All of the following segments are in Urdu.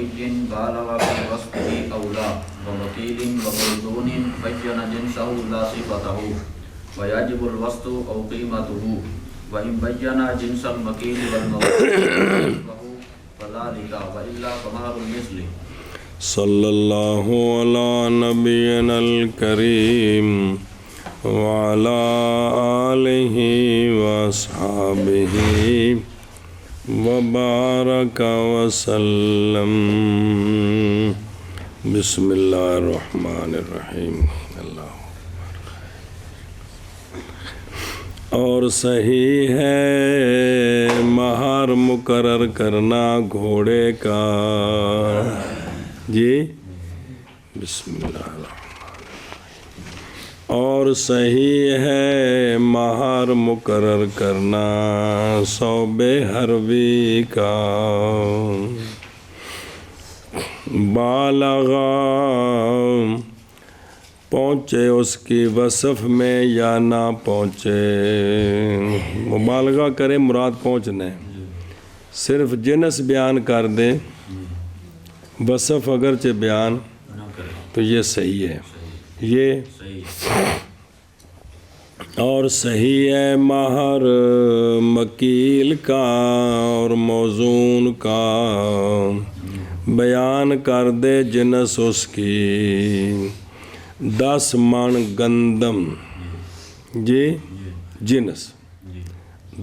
صبي بالغ في وصفه أو لا ومكيل وموزون بين جنسه لا صفته ويجب الوسط أو قيمته وإن بين جنس المكيل والموزون فذلك وإلا فمهر المثل. صلی اللہ علی نبینا الکریم وعلی آلہ واصحابہ وبارک وسلم. بسم اللہ الرحمن الرحیم. اللہ اور صحیح ہے مہر مقرر کرنا گھوڑے کا. جی بسم اللہ الرحمن الرحیم. اور صحیح ہے مہر مقرر کرنا صوب حربی کا. بالغا پہنچے اس کی وصف میں یا نہ پہنچے. مبالغہ کرے مراد پہنچنا ہے. صرف جنس بیان کر دے وصف اگرچہ بیان تو یہ صحیح ہے. یہ اور صحیح ہے مہر مکیل کا اور موزون کا بیان کر دے جنس اس کی 10 من گندم. جی جنس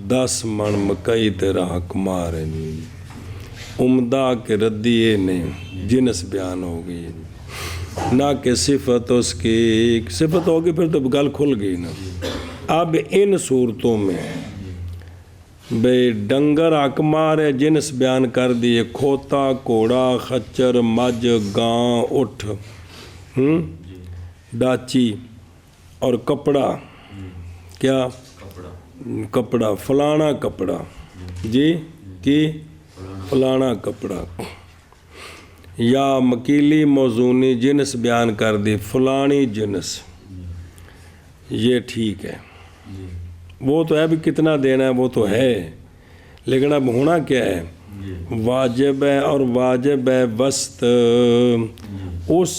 10 من مکئی تیرا حق مارے عمدہ کے ردیے نے جنس بیان ہو گئی نہ کہ صفت اس کی. صفت ہوگی پھر تو گل کھل گئی نا. اب ان صورتوں میں بے ڈنگر حق مارے جنس بیان کر دیے کھوتا کوڑا خچر مجھ گاں اٹھ ڈاچی اور کپڑا. کیا کپڑا فلانا کپڑا. جی کی فلانا کپڑا. یا مکیلی موزونی جنس بیان کر دی فلانی جنس. یہ ٹھیک ہے. وہ تو ہے بھی کتنا دینا ہے وہ تو ہے لیکن اب ہونا کیا ہے واجب ہے. اور واجب ہے وسط اس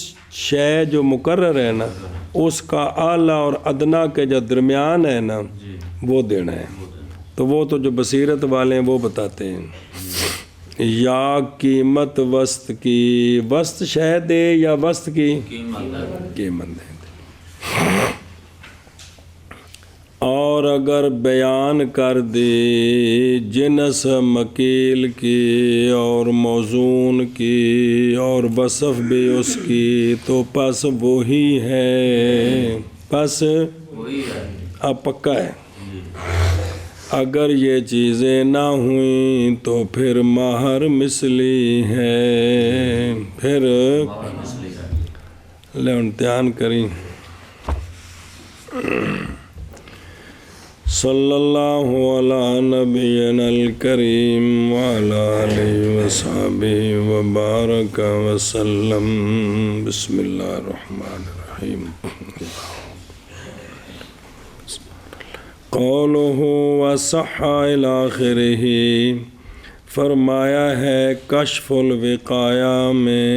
شے جو مقرر ہے نا اس کا اعلیٰ اور ادنا کے جو درمیان ہے نا وہ دینا ہے. تو وہ تو جو بصیرت والے ہیں وہ بتاتے ہیں. یا قیمت وسط کی وسط شے دے یا وسط کی قیمت دے. اور اگر بیان کر دی جنس مکیل کی اور موزون کی اور وصف بھی اس کی تو پس وہی ہے. پس اب پکا ہے. اگر یہ چیزیں نہ ہوئیں تو پھر مہر مثلی ہے. پھر لے امتحان کریں. صلی اللہ علی نبینا الکریم وعلی آلہ وصحبہ وبارک وسلم. بسم اللہ الرحمن الرحیم. قولہ وصح الی آخرہ فرمایا ہے کشف الوقایہ میں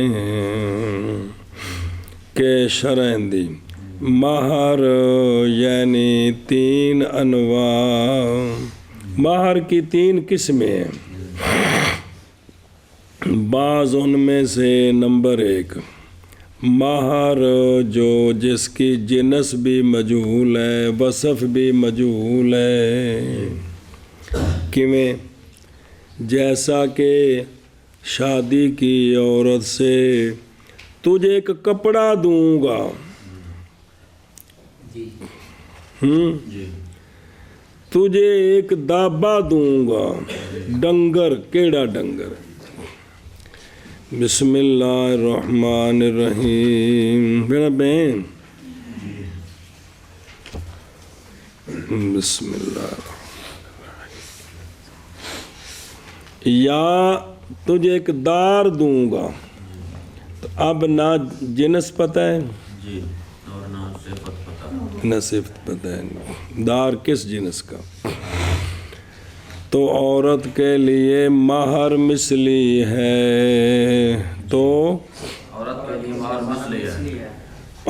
کہ شرح دی مہر یعنی 3 انواع. مہر کی 3 قسمیں ہیں. بعض ان میں سے نمبر 1 مہر جو جس کی جنس بھی مجہول ہے وصف بھی مجہول ہے. کیویں جیسا کہ شادی کی عورت سے تجھے ایک کپڑا دوں گا. تجھے ایک دابا دوں گا. ڈنگر کیڑا ڈنگر. بسم اللہ الرحمن الرحیم. میرا بہن بسم اللہ یا تجھے ایک دار دوں گا. تو اب نہ جنس پتہ ہے نہ صفت پتہ ہے. دار کس جنس کا. تو عورت کے لیے مہر مثلی ہے. تو عورت کے لیے مہر مثلی ہے.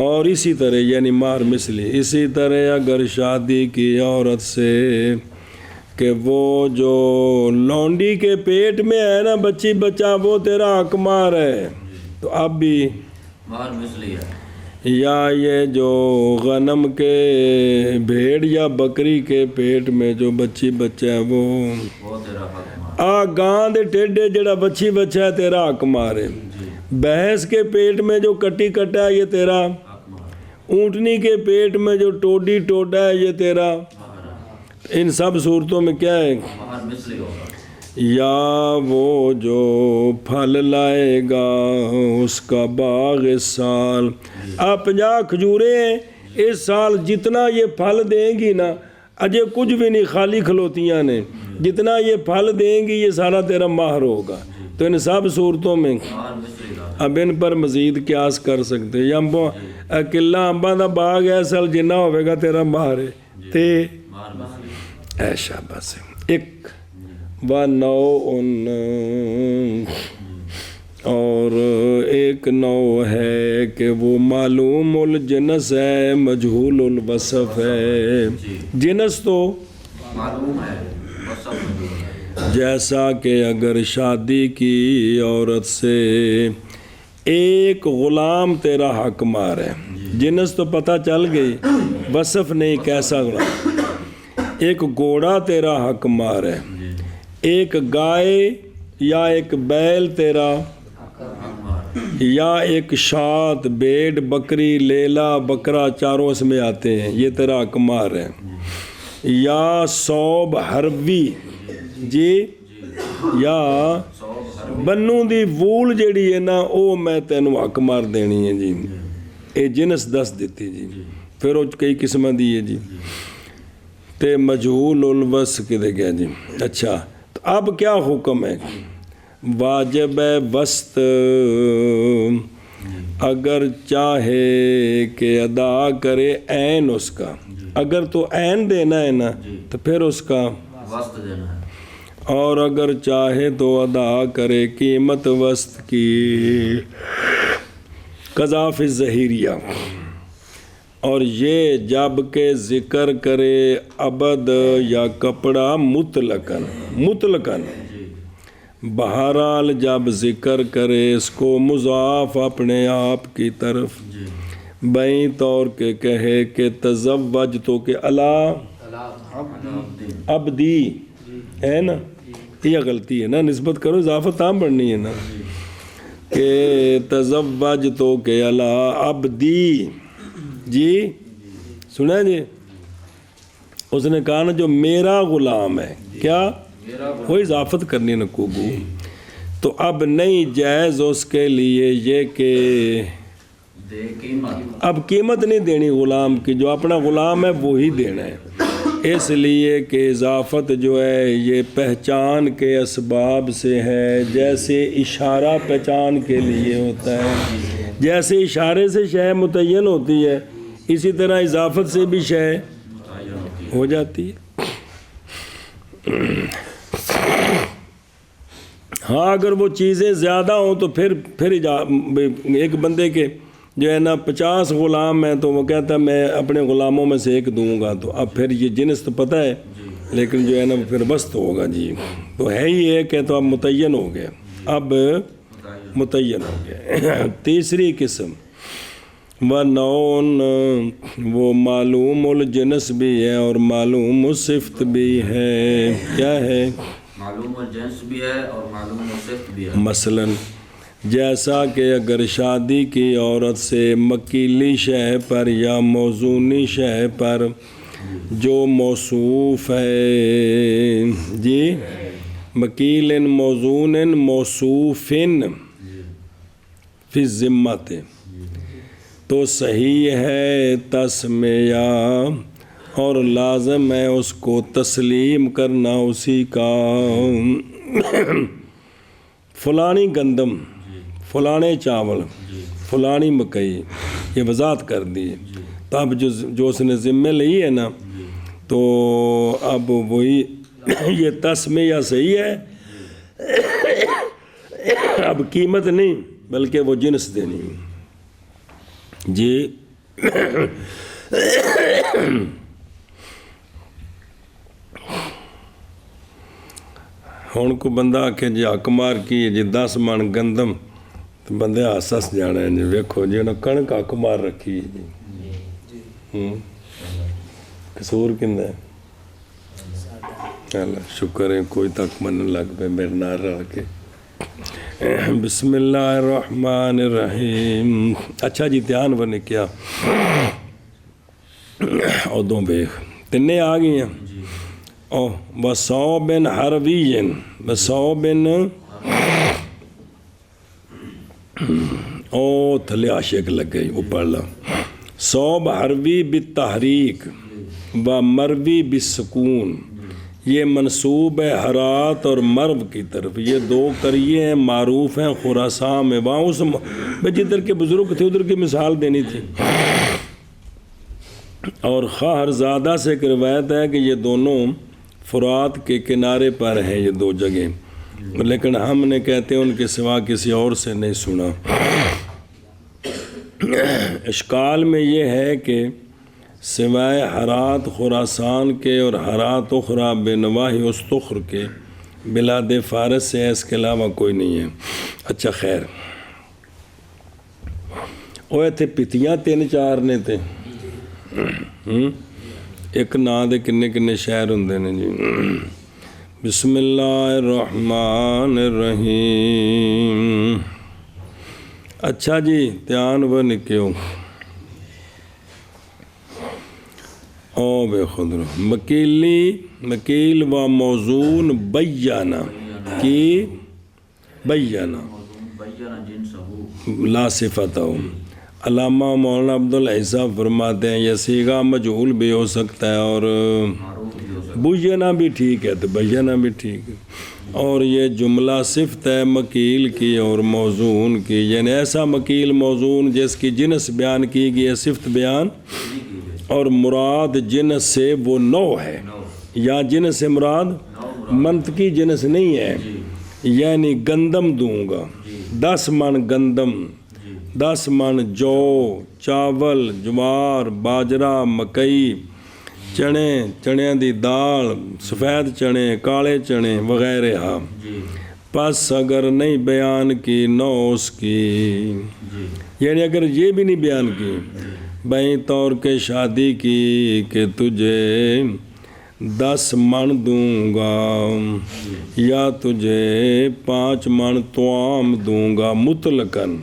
اور اسی طرح یعنی مہر مثلی. اسی طرح اگر شادی کی عورت سے کہ وہ جو لونڈی کے پیٹ میں ہے نا بچی بچہ وہ تیرا حق مہر ہے تو اب بھی مہر مثلی ہے. یا یہ جو غنم کے بھیڑ یا بکری کے پیٹ میں جو بچی بچہ ہے وہ تیرا حق مہر. گاں دے ٹیڈے جڑا بچی بچہ ہے تیرا حق مہر ہے. بھینس کے پیٹ میں جو کٹی کٹا ہے یہ تیرا. اونٹنی کے پیٹ میں جو ٹوڈی ٹوڈا ہے یہ تیرا. ان سب صورتوں میں کیا ہے مہر مثلی ہوگا. یا وہ جو پھل لائے گا اس کا باغ اس سال 50 کھجوریں ہیں اس سال جتنا یہ پھل دیں گی نا اجے کچھ بھی نہیں خالی کھلوتیاں نے جتنا یہ پھل دیں گی یہ سارا تیرا مہر ہوگا. تو ان سب صورتوں میں اب ان پر مزید قیاس کر سکتے یا کلا امباں دا باغ ہے سال جنہ ہوئے گا تیرا مہر ہے تے ایشا بس. ایک اور ایک نوع ہے کہ وہ معلوم الجنس ہے مجہول الوصف ہے. جنس تو معلوم ہے وصف مجہول ہے. جیسا کہ اگر شادی کی عورت سے ایک غلام تیرا حق مہر ہے. جنس تو پتہ چل گئی وصف نہیں کیسا غلام. ایک گھوڑا تیرا حق مہر ہے. ایک گائے یا ایک بیل تیرا یا ایک شات بیڑ بکری لیلا بکرا چاروں اس میں آتے ہیں یہ تیرا حق مہر ہے. یا صوب حربی جی یا بنوں دی وول جیڑی ہے نا او میں تینوں حق مہر دینی ہے جی. اے جنس دس دیتی جی. پھر وہ کئی قسمیں دی ہے جی. تے مجہول الوصف کدے گیا جی. اچھا تو اب کیا حکم ہے واجب ہے وسط اگر چاہے کہ ادا کرے عین اس کا. اگر تو عین دینا ہے نا تو پھر اس کا وسط دینا ہے. اور اگر چاہے تو ادا کرے قیمت وسط کی قضا فی الظہیریہ. اور یہ جب کہ ذکر کرے عبد یا کپڑا مطلقاً بہرحال جب ذکر کرے اس کو مضاف اپنے آپ کی طرف بیں طور کے کہے کہ تزوج تو کہ اللہ عبدی ہے نا یہ غلطی ہے نا نسبت کرو اضافت تام بڑھنی ہے نا کہ تزوج تو کہ اللہ عبدی جی سنا جی اس نے کہا نا جو میرا غلام ہے کیا وہ اضافت کرنی نہ کوگو. تو اب نہیں جائز اس کے لیے یہ کہ اب قیمت نہیں دینی غلام کی. جو اپنا غلام ہے وہی دینا ہے. اس لیے کہ اضافت جو ہے یہ پہچان کے اسباب سے ہے. جیسے اشارہ پہچان کے لیے ہوتا ہے جیسے اشارے سے شے متعین ہوتی ہے اسی طرح اضافت سے بھی شے ہو جاتی ہے. ہاں اگر وہ چیزیں زیادہ ہوں تو پھر ایک بندے کے جو ہے نا 50 غلام ہیں تو وہ کہتا ہے میں اپنے غلاموں میں سے ایک دوں گا. تو اب پھر یہ جنس تو پتہ ہے لیکن جو ہے نا پھر وسط ہوگا جی. تو ہے ہی ایک ہے تو اب متعین ہو گیا. اب متعین ہو گیا. تیسری قسم ونون وہ معلوم الجنس بھی ہے اور معلوم الصفت بھی ہے. کیا ہے معلوم الجنس بھی ہے اور معلوم الصفت بھی ہے. مثلا جیسا کہ اگر شادی کی عورت سے مکیلی شے پر یا موزونی شے پر جو موصوف ہے جی مکیل موزون موصوف فی ذمت تو صحیح ہے تسمیہ اور لازم ہے اس کو تسلیم کرنا اسی کا. فلانی گندم فلانے چاول فلانی مکئی یہ وضاحت کر دی. تو اب جو اس نے ذمہ لی ہے نا تو اب وہی یہ تسمیہ صحیح ہے. اب قیمت نہیں بلکہ وہ جنس دینی جی ہوں کو بندہ آکھے جی حق مار کی جی 10 من گندم تو بندے ہس جانا ہے جی ویکھو جی انہوں کنک حق مار رکھی ہے جی قصور کندہ ہے اللہ شکر ہے کوئی تک من لگ پہ میرے نار رہ کے بسم اللہ الرحمن الرحیم اچھا جی دھیان بنے کیا عدوں بیخ تنے آ گئی ہیں او وصوب حروی وصوب او تھلے عاشق لگ گئی وہ پڑھ لا صوب حروی بالتحریک و مروی بالسکون یہ منصوب ہے حرات اور مرو کی طرف یہ 2 قریے ہیں معروف ہیں خراسان میں وہاں اس جدھر کے بزرگ تھے ادھر کی مثال دینی تھی اور خاہرزادہ سے ایک روایت ہے کہ یہ دونوں فرات کے کنارے پر ہیں یہ 2 جگہیں لیکن ہم نے کہتے ہیں ان کے سوا کسی اور سے نہیں سنا اشکال میں یہ ہے کہ سوائے حرات خراسان کے اور حرات اخرى بنواحی استخر کے بلاد فارس سے اس کے علاوہ کوئی نہیں ہے اچھا خیر وہ تھے پتیاں 3-4 نے تھے ایک نا دے کنے شہر ہوندے نے جی بسم اللہ الرحمن الرحیم اچھا جی دھیان و نکیو او بے خود رو مکیل و موزون بیانہ کی بیانہ لا صفت ہو علامہ مولانا عبدالعزیز صاحب فرماتے ہیں یہ صیغہ مجہول بھی ہو سکتا ہے اور بیانہ بھی ٹھیک ہے تو بیانہ بھی ٹھیک ہے اور یہ جملہ صفت ہے مکیل کی اور موزون کی یعنی ایسا مکیل موزون جس کی جنس بیان کی گئی ہے صفت بیان اور مراد جنس سے وہ نو ہے یا جنس سے مراد منطقی جنس نہیں ہے یعنی گندم دوں گا 10 من گندم 10 من جو چاول جوار باجرہ مکئی چنے دی دال سفید چنے کالے چنے وغیرہ پس اگر نہیں بیان کی نو اس کی یعنی اگر یہ بھی نہیں بیان کی بھائی طور کے شادی کی کہ تجھے 10 من دوں گا یا تجھے 5 من توام دوں گا مطلقاً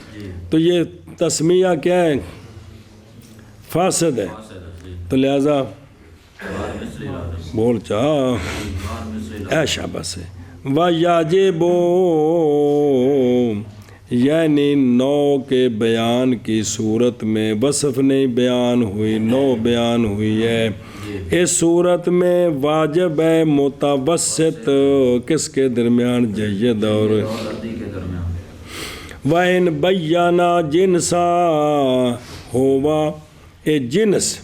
تو یہ تسمیہ کیا ہے فاسد ہے تو لہذا بول چاہ اے شاباس ہے وَيَجِبُ یعنی نو کے بیان کی صورت میں وصف نہیں بیان ہوئی نو بیان ہوئی ہے اس صورت میں واجب ہے متوسط کس کے درمیان جید اور وَإِن بَيَّنَا جِنسا ہوا اے جنس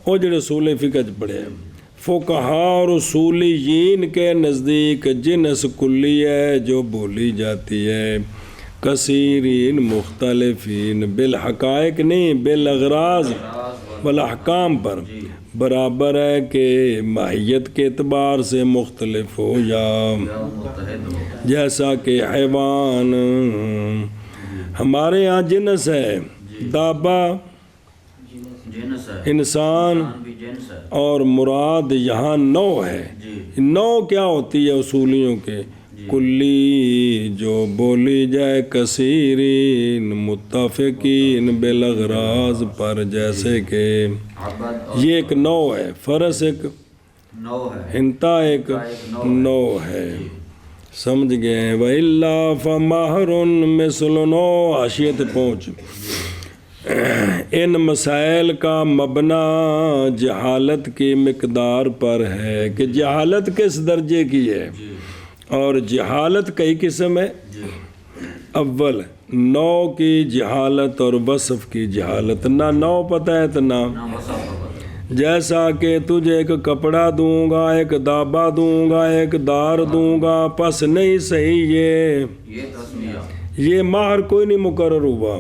وہ جو رسول فقہ پڑھے ہیں فقہا اور اصولیین کے نزدیک جنس کلی ہے جو بولی جاتی ہے کثیرین مختلفین بالحقائق نہیں بالاغراض والاحکام پر برابر ہے کہ ماہیت کے اعتبار سے مختلف ہو یا جیسا کہ حیوان ہمارے ہاں جنس ہے دابا انسان اور مراد یہاں نو ہے نو کیا ہوتی ہے اصولیوں کے کلی جو بولی جائے کثیرین متفقین بالاغراض پر جیسے کہ یہ ایک نو ہے فرس ایک ہنتا ایک نو ہے سمجھ گئے وَإِلَّا فَمَهْرٌ مِثْلُ نو حاشیت پہنچ ان مسائل کا مبنی جہالت کی مقدار پر ہے کہ جہالت کس درجے کی ہے اور جہالت کئی قسم ہے اول نو کی جہالت اور وصف کی جہالت نہ نو پتہ ہے تو نہ جیسا کہ تجھے ایک کپڑا دوں گا ایک دابا دوں گا ایک دار دوں گا پس نہیں صحیح یہ مہر کوئی نہیں مقرر ہوا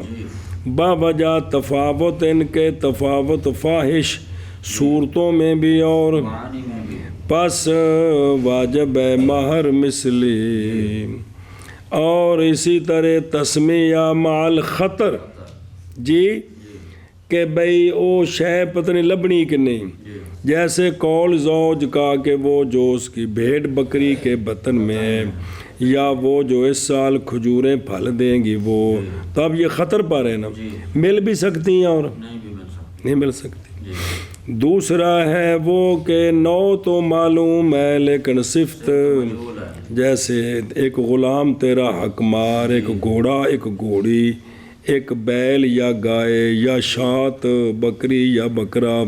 با وجہ تفاوت ان کے تفاوت فاحش صورتوں میں بھی اور معانی میں بھی پس واجب ہے مہر مثلی اور اسی طرح تسمیہ مال خطر جی کہ بھئی او شے پتہ نہیں لبنی کہ نہیں جیسے قول زوج کا کہ وہ جو اس کی بھیڑ بکری کے بطن میں ہے یا وہ جو اس سال کھجوریں پھل دیں گی وہ تو اب یہ خطر پر ہے نا مل بھی سکتی ہیں اور نہیں مل سکتی دوسرا ہے وہ کہ نو تو معلوم ہے لیکن صفت جیسے ایک غلام تیرا حق مار ایک گھوڑا ایک گھوڑی ایک بیل یا گائے یا شات بکری یا بکرا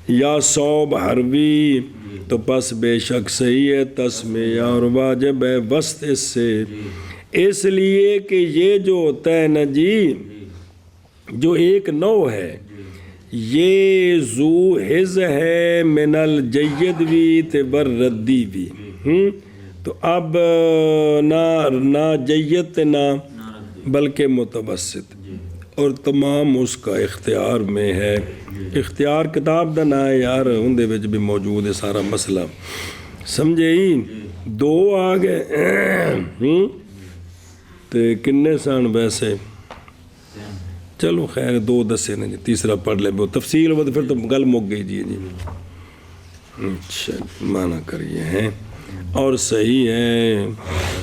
یا صوب حروی تو پس بے شک صحیح ہے تسمیہ اور واجب ہے وسط اس سے اس لیے کہ یہ جو ہوتا ہے نا جی جو ایک نو ہے یہ ذو حز ہے من الجید بھی تبر ردی بھی تو اب نہ جید نہ بلکہ متوسط اور تمام اس کا اختیار میں ہے اختیار کتاب دا نا ہے یار اندے وچ بھی موجود ہے سارا مسئلہ سمجھے ہی دو آ گئے تے کنے سن ویسے چلو خیر دو دسے نا جی تیسرا پڑھ لے وہ تفصیل ہو تو پھر تو گل مک گئی جی اچھا مانا کریے ہیں اور صحیح ہے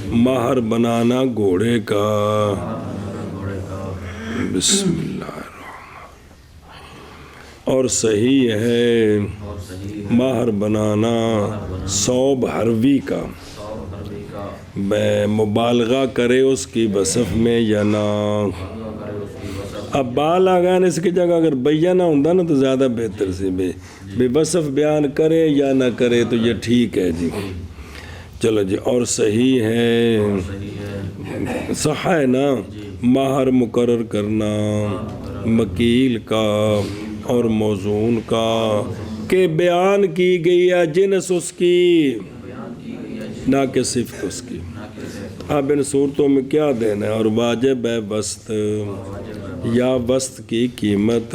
مہر بنانا گھوڑے کا بسم اللہ اور صحیح ہے مہر بنانا صوب حروی کا مبالغہ کرے اس کی وصف میں یا نہ اب بال آگان اس کی جگہ اگر بیانہ ہوندہ نا تو زیادہ بہتر سے بے وصف بیان کرے یا نہ کرے تو یہ ٹھیک ہے جی چلو جی اور صحیح ہے صح ہے نا مہر مقرر کرنا مکیل کا اور موزون کا کہ بیان کی گئی ہے جنس اس کی نہ کہ صفت اس کی اب ان صورتوں میں کیا دینا ہے اور واجب ہے وسط یا وسط کی قیمت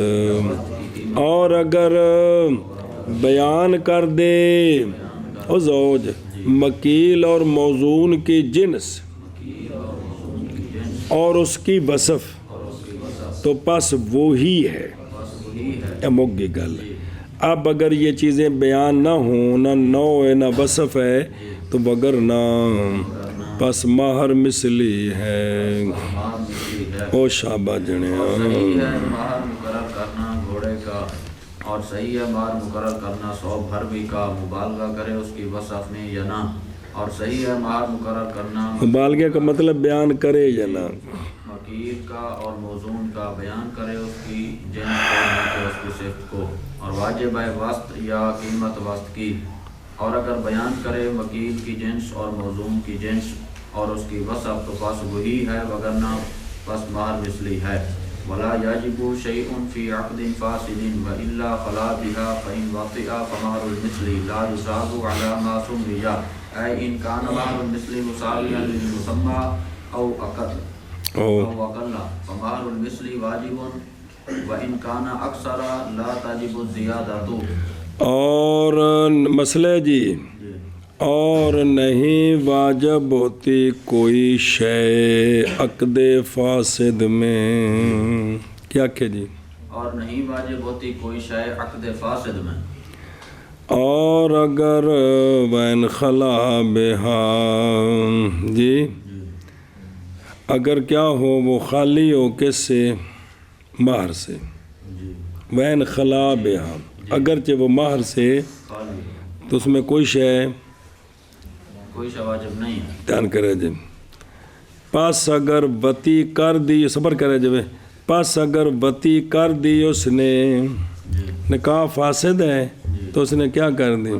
اور اگر بیان کر دے او زوج مکیل اور موزون کی جنس اور اس کی وصف تو پس وہی ہے موگی گل اب اگر یہ چیزیں بیان نہ ہوں نہ نو ہے نہ وصف ہے تو بگر نہ پس مہر مثلی ہے او شابہ جنے مہر مقرر کرنا گھوڑے کا اور صحیح ہے مہر مقرر کرنا صوب حروی کا مبالغہ کرے اس کی وصف میں یا نہ اور صحیح ہے مہر مقرر کرنا مبالغہ کا مطلب بیان کرے یا نہ مکیل کا اور موزون کا بیان کرے اس کی جنس کو نہ کہ اس کی صفت کو اور واجب ہے وسط یا قیمت وسط کی اور اگر بیان کرے مکیل کی جنس اور موزون کی جنس اور اس کی وصف تو پس وہی ہے وگرنہ پس مہر مثلی ہے ولا یجب شیء فی عقد فاسد والا فلا بها فان وطئ فمہر المثل لا يصاب على ما سمي اي ان كان مہر المثل مساويا للمسمى او اقل فمہر المثل واجب وان كان اکثر لا تجب الزیادۃ اور مسئلہ جی اور نہیں واجب ہوتی کوئی شے عقد فاسد میں کیا کہ جی اور نہیں واجب ہوتی کوئی شے عقد فاسد میں اور اگر وین خلا بہا جی اگر کیا ہو وہ خالی ہو کس سے مہر سے وین خلا بہا اگرچہ وہ مہر سے تو اس میں کوئی شے واجب نہیں ہے دھیان کرے جی پس اگر وتی کر دی صبر کرے جی پس اگر وتی کر دی اس نے نکاح فاسد ہے تو اس نے کیا کر دی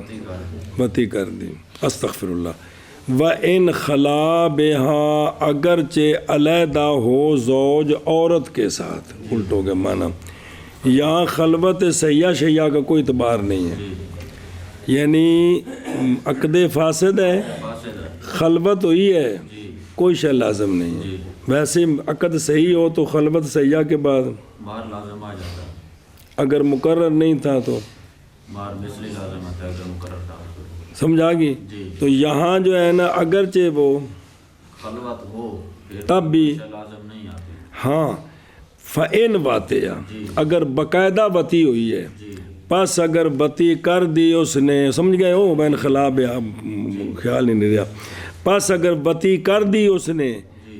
وتی کر دی استغفر اللہ وَإِنْ خَلَا بِهَا اگرچہ علیحدہ ہو زوج عورت کے ساتھ الٹو گے معنی یہاں خلوت سیاح شیعہ کا کوئی اعتبار نہیں ہے یعنی عقد فاسد ہے خلوت ہوئی ہے کوئی شے لازم نہیں ہے ویسے عقد صحیح ہو تو خلوت سیاح کے بعد مار لازم آ جاتا ہے، اگر مقرر نہیں تھا تو مار مثلی لازم آتا ہے اگر مقرر تھا تو۔ سمجھا گی؟ جی تو یہاں جو ہے نا اگرچہ وہ خلوت ہو پھر تب بھی لازم نہیں آتی۔ ہاں فَإِن وَاتِیَا، جی اگر باقاعدہ وتی ہوئی ہے، جی پس اگر وتی کر دی اس نے، سمجھ گئے ہو بین خلاب ہے، خیال ہی نہیں رہا، پس اگر وتی کر دی اس نے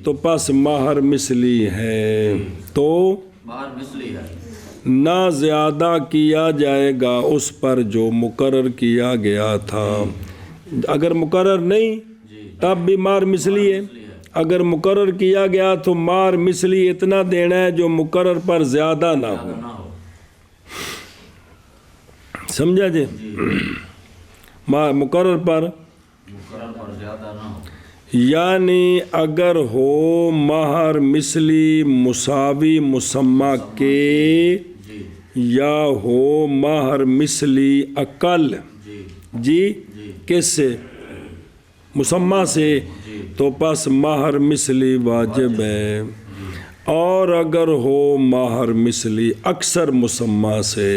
تو پس مہر مثلی ہے، تو مہر مثلی ہے، نہ زیادہ کیا جائے گا اس پر جو مقرر کیا گیا تھا۔ اگر مقرر نہیں جی تب بھی مہر مثلی ہے، مثلی ہے، اگر مقرر کیا گیا تو مہر مثلی اتنا دینا ہے جو مقرر پر زیادہ نہ ہو۔ نہ ہو۔ سمجھا جی؟ جی مقرر پر مقرر پر زیادہ نہ ہو۔ یعنی اگر ہو مہر مثلی مساوی مسمہ کے، جی یا ہو مہر مثلی اقل، جی جی جی کس سے؟ مسمہ سے، جی تو پس مہر مثلی واجب ہے۔ جی اور اگر ہو مہر مثلی اکثر مسمہ سے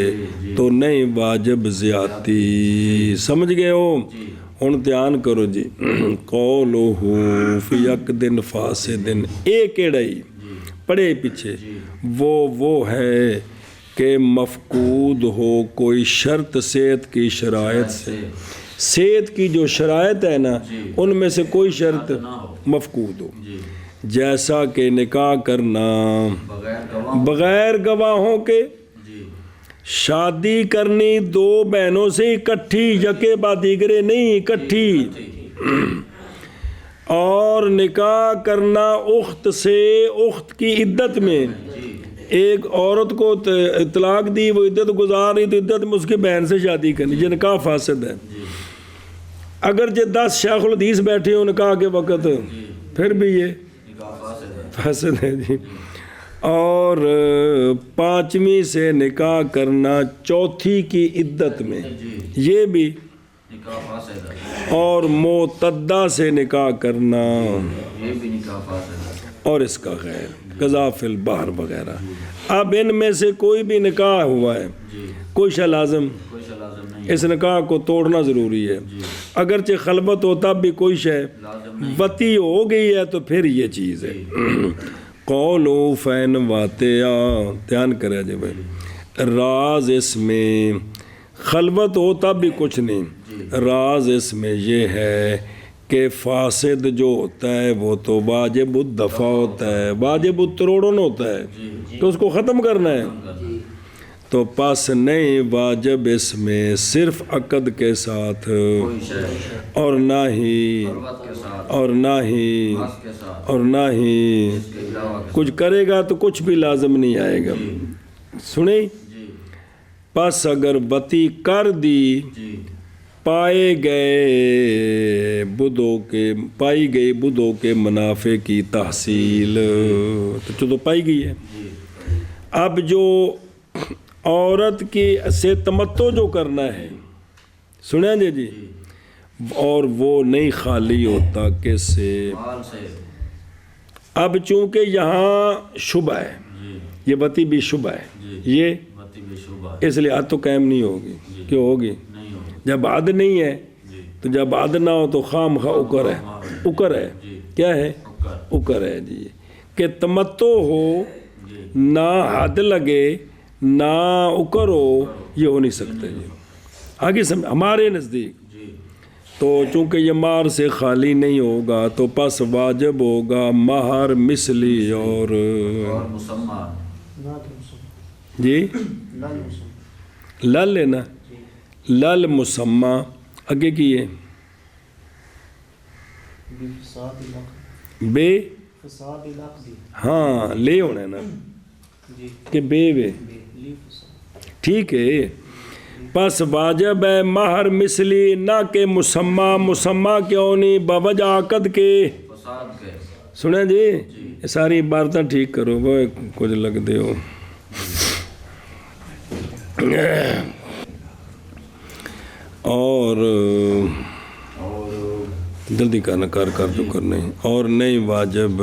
تو نہیں واجب زیادتی۔ سمجھ گئے ہو؟ جی ہن دھیان کرو جی، قولہ فی عقد فاسد، ایک کیڑائی جی پڑھے پیچھے، جی وہ ہے کہ مفقود ہو کوئی شرط صحت کی شرائط سے، صحت کی جو شرائط ہے نا جی ان میں سے کوئی شرط نہ ہو۔ مفقود ہو، جی جیسا کہ نکاح کرنا بغیر گواہ، بغیر گواہوں کے، جی شادی کرنی دو بہنوں سے اکٹھی، یکے بعد دیگرے نہیں، اکٹھی، اور نکاح کرنا اخت سے اخت کی عدت میں، جی ایک عورت کو طلاق دی، وہ عدت گزار رہی تو عدت میں اس کی بہن سے شادی کرنی، یہ نکاح فاسد ہے۔ جی اگرچہ 10 شیخ الحدیث بیٹھے ہوں نکاح کے وقت، پھر بھی یہ نکاح فاسد ہے۔ فاسد ہے جی۔ اور 5ویں سے نکاح کرنا چوتھی کی عدت میں، جی یہ بھی، نکاح فاسد ہے، اور معتدہ سے نکاح کرنا، یہ بھی نکاح فاسد ہے۔ اور اس کا غیر قضاء فی البحر وغیرہ۔ اب ان میں سے کوئی بھی نکاح ہوا ہے، جی کوئی شے لازم، کوئی شے لازم نہیں، اس نکاح کو توڑنا ضروری ہے، جی اگرچہ خلوت ہو تب بھی کوئی شے لازم نہیں۔ وتی ہو گئی ہے تو پھر یہ چیز ہے۔ قولو فین واتیا، دھیان کرے جی بھائی، راز اس میں خلوت ہو تب بھی کچھ نہیں، راز اس میں یہ ہے کہ فاسد جو ہوتا ہے وہ تو واجب الدفع ہوتا ہے، واجب التروڑن ہوتا ہے، تو اس کو ختم کرنا ہے، تو پس نہیں واجب اس میں صرف عقد کے ساتھ، کوئی شے اور نہ ہی خلوت کے ساتھ، اور نہ ہی ناس کے ساتھ، اور نہ ہی اس کے علاوہ کے کچھ کرے گا تو کچھ بھی لازم نہیں آئے گا۔ سنیں، جی پس اگر وتی کر دی، جی پائی گئی بدو کے منافع کی تحصیل، تو پائی گئی ہے۔ جی اب جو عورت کی سے تمتع جو کرنا ہے، سنیں جی، اور وہ نہیں خالی ہوتا کس سے؟ مال سے، اب چونکہ یہاں شبہ ہے، جی یہ وتی بھی شبہ ہے، جی یہ وتی بے شبہ اس لیے حد تو قائم نہیں ہوگی، کیوں ہوگی؟ نہیں ہوگی، جب عد نہیں ہے جی تو جب عد نہ ہو تو خام خواہ اکر ہے، اکر ہے، جی کیا ہے؟ اکر، اکر ہے جی، کہ تمتع ہو، جی نہ حد لگے، نہ اکر ہو، یہ ہو نہیں سکتے جی۔ آگے سمجھ ہمارے نزدیک جی تو چونکہ یہ مار سے خالی نہیں ہوگا تو پس واجب ہوگا مہر مثلی، اور مسمہ، جی لل ہے نا، لل مسمہ آگے کی ہے بے، ہاں لے ہونا ہے نا کہ بے ٹھیک ہے، پس واجب ہے مہر مثلی، نہ کہ مسمہ، مسمہ کیوں نہیں؟ بوجہ عقد کے، فساد کے، سنیں جی، یہ ساری عبارتیں ٹھیک کرو، وہ کچھ لگ دے ہو۔ اور جلدی کرنا کر جو کرنا ہے. اور نہیں واجب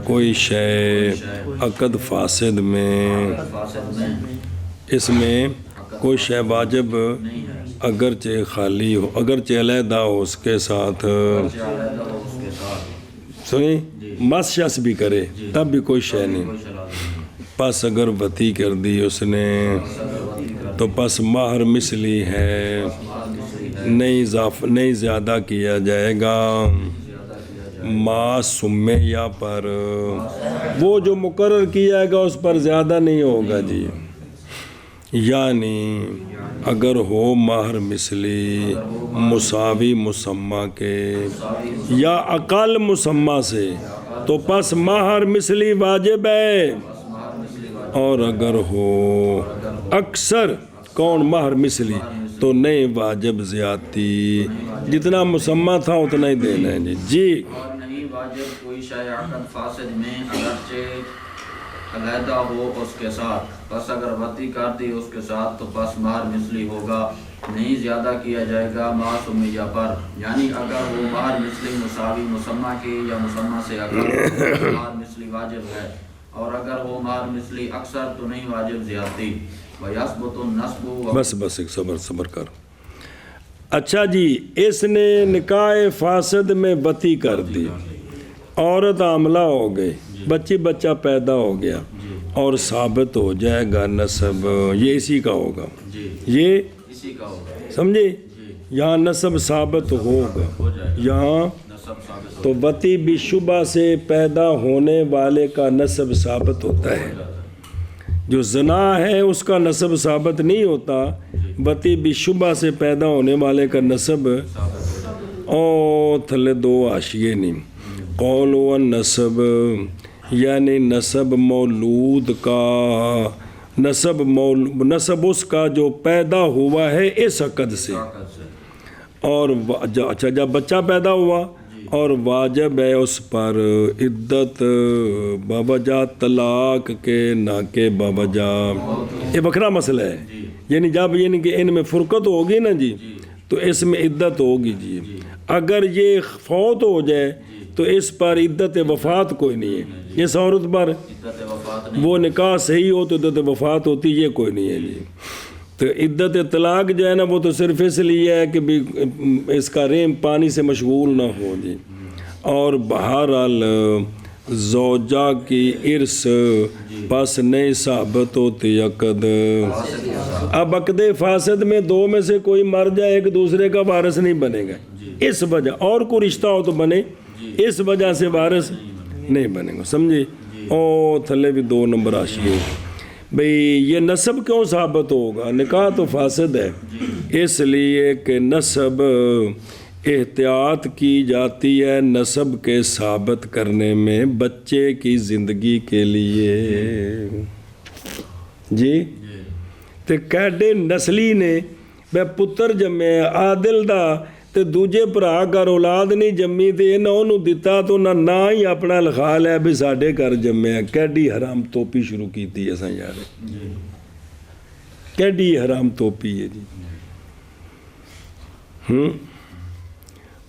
کوئی شے عقد فاسد میں، فاسد میں اس میں کوئی شے واجب اگرچہ خالی ہو، اگرچہ علیحدہ ہو اس کے ساتھ، علیحدہ ہو اس کے ساتھ، سنیں مس شس بھی کرے تب بھی کوئی شے نہیں. کوئی شراب نہیں. پس اگر وطی کر دی اس نے تو پس مہر مثلی ہے، نہیں زیادہ کیا جائے گا ما سمے یا پر، وہ جو مقرر کیا جائے گا اس پر زیادہ نہیں ہوگا جی. یعنی اگر ہو مہر مثلی مساوی مسمہ کے یا اقل مسمہ سے تو پس مہر مثلی واجب ہے. اور اگر ہو اکثر کون مہر مثلی تو نہیں واجب زیادتی، جتنا مسمہ تھا اتنا ہی دینا ہے جی. جی اور نہیں واجب کوئی شے عقد فاسد میں اگرچہ علیحدہ ہو اس کے ساتھ، پس اگر وطی کر دی اس کے ساتھ تو پس مہر مثلی ہوگا، نہیں زیادہ کیا جائے گا ما سمیہ پر. یعنی اگر وہ مہر مثلی مساوی مسمہ کے یا مسمہ سے اقل مہر مثلی واجب ہے، اور اگر وہ مہر مثلی اکثر تو نہیں واجب زیادتی. وَيَثْبُتُ النَّسْبُ بس ایک صبر کر. اچھا جی، اس نے نکاح فاسد میں وطی کر دی، عورت حاملہ ہو گئی، بچہ پیدا ہو گیا اور ثابت ہو جائے گا نسب، یہ اسی کا ہوگا، یہ اسی کا ہوگا، سمجھے؟ یہاں نسب ثابت ہوگا، یہاں نسب ثابت تو وطی بھی شبہ سے پیدا ہونے والے کا نسب ثابت ہوتا ہے. جو زنا ہے اس کا نسب ثابت نہیں ہوتا، وطی بھی شبہ سے پیدا ہونے والے کا نسب. او تھلے دو حاشیے نہیں. قول و نسب یعنی نسب مولود کا، نسب اس کا جو پیدا ہوا ہے اس عقد سے، اور اچھا جب بچہ پیدا ہوا اور واجب ہے اس پر عدت بوجہ طلاق کے نہ کہ بوجہ، یہ بکھرا مسئلہ ہے. یعنی جب کہ ان میں فرقت ہوگی نا جی تو اس میں عدت ہوگی جی. اگر یہ فوت ہو جائے تو اس پر عدت وفات کوئی نہیں ہے. اس عورت پر وہ نکاح صحیح ہو تو عدت وفات ہوتی، یہ کوئی نہیں ہے جی. تو عدت طلاق جو ہے نا وہ تو صرف اس لیے ہے کہ بھی اس کا رحم پانی سے مشغول نہ ہو جی. اور بہرحال زوجہ کی ارث پس نہیں ثابت ہوتی عقد. اب عقد فاسد میں دو میں سے کوئی مر جائے ایک دوسرے کا وارث نہیں بنے گا اس وجہ، اور کوئی رشتہ ہو تو بنے، اس وجہ سے وارث نہیں بنے گا، سمجھے؟ او تھلے بھی 2 نمبر حاشیے. بھئی یہ نسب کیوں ثابت ہوگا؟ نکاح تو فاسد ہے، اس لیے کہ نسب احتیاط کی جاتی ہے نسب کے ثابت کرنے میں بچے کی زندگی کے لیے جی. تے کیڈے نسلی نے بے پتر جمے عادل دا تے دوجے بھرا گھر اولاد نہیں جمی تے انہاں اونوں دتا تو نہ ہی اپنا لکھا لیا بھی ساڈے گھر جمیا. کیڈی حرام توپی شروع کیتی اساں یار، کیڈی حرام توپی ہے جی.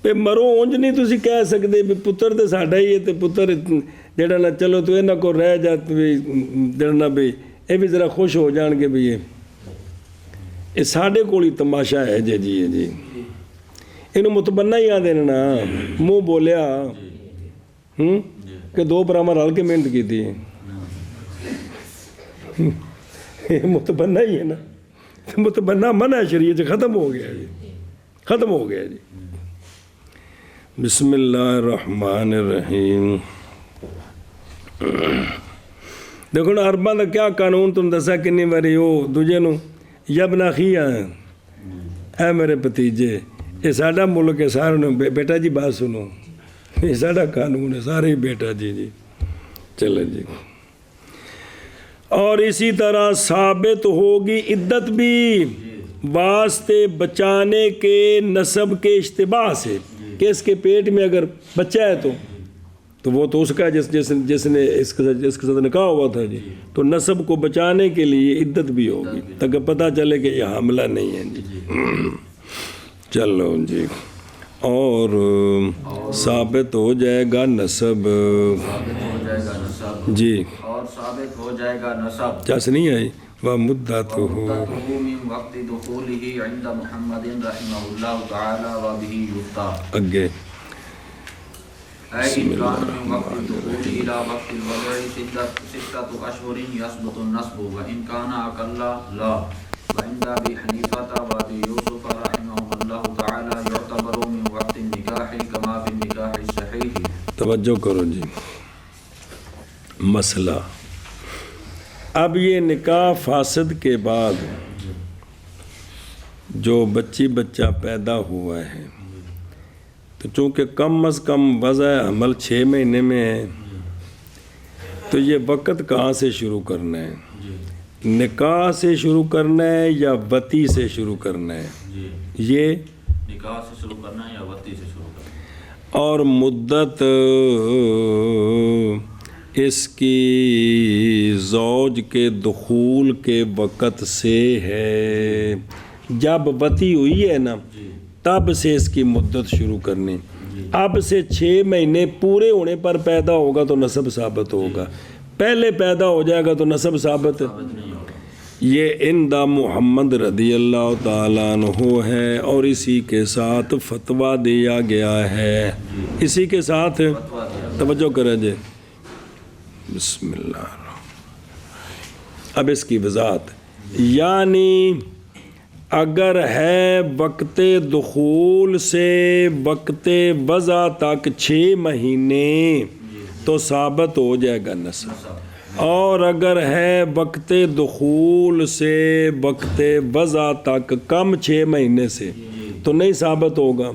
پہ مرو اونج نہیں تسی کہہ سکتے بھی پتر تے ساڈا ہی ہے تے پتر جڑا نہ چلو تو انہاں کو رہ جات بھی جڑنا بھی اے بھی ذرا خوش ہو جان کے بھی یہ ساڈے کول ہی تماشا ہے جی. جی جی انہوں متبنہ ہی آدھے نا منہ بولیا کہ 2 براہمہ رل کے محنت کی تھی، متبنہ ہی ہے نا، متبنہ منع شریعت ختم ہو گیا جی، ختم ہو گیا جی. بسم اللہ الرحمن الرحیم. دیکھو نا عرباں دا کیا قانون تم دسا کنی باری وہ دوجے نو یبنا خیاں اے میرے پتیجے، یہ ساڈا ملک ہے سارے بیٹا جی بات سنو، یہ ساڈا قانون ہے سارے ہی بیٹا جی. جی چلیں جی. اور اسی طرح ثابت ہوگی عدت بھی واسطے بچانے کے نسب کے اشتباہ سے، کہ اس کے پیٹ میں اگر بچہ ہے تو وہ تو اس کا جس نے اس کے ساتھ نکاح ہوا تھا جی، تو نسب کو بچانے کے لیے عدت بھی ہوگی تاکہ پتہ چلے کہ یہ حاملہ نہیں ہے جی. چلو جی. اور ثابت ہو جائے گا نسب، ثابت ہو جائے گا نسب، جی اور ثابت ہو جائے گا نسب، چس نہیں آئی، ومدتہ ومدته من وقت دخوله عند محمد رحمہ اللہ تعالی وبه یفتیٰ، اگے اے ان کان من وقت الدخول الى وقت الوضع ستة اشہر یثبت النسب وان کان اقل لا، وعند ابی حنیفہ وابی یوسف رحمہم اللہ تعالی یعتبر من وقت النکاح کما فی النکاح الصحیح۔ توجہ کرو جی، مسئلہ اب یہ نکاح فاسد کے بعد جو بچی بچہ پیدا ہوا ہے تو چونکہ کم از کم وضع حمل 6 مہینے میں ہے تو یہ وقت کہاں سے شروع کرنا ہے؟ نکاح سے شروع کرنا ہے یا وطی سے شروع کرنا ہے؟ یہ نکاح سے شروع کرنا ہے یا وطی سے شروع کرنا ہے؟ اور مدت اس کی زوج کے دخول کے وقت سے ہے، جب وطی ہوئی ہے نا تب سے اس کی مدت شروع کرنی، اب سے 6 مہینے پورے ہونے پر پیدا ہوگا تو نسب ثابت ہوگا، پہلے پیدا ہو جائے گا تو نسب ثابت یہ اندہ محمد رضی اللہ تعالیٰ عنہ ہے، اور اسی کے ساتھ فتویٰ دیا گیا ہے، اسی کے ساتھ توجہ کریں جی، بسم اللہ الرحمن۔ اب اس کی وضاحت، یعنی اگر ہے وقت دخول سے وقت وضع تک 6 مہینے تو ثابت ہو جائے گا نسب، اور اگر ہے وقت دخول سے وقت وضع تک کم 6 مہینے سے تو نہیں ثابت ہوگا،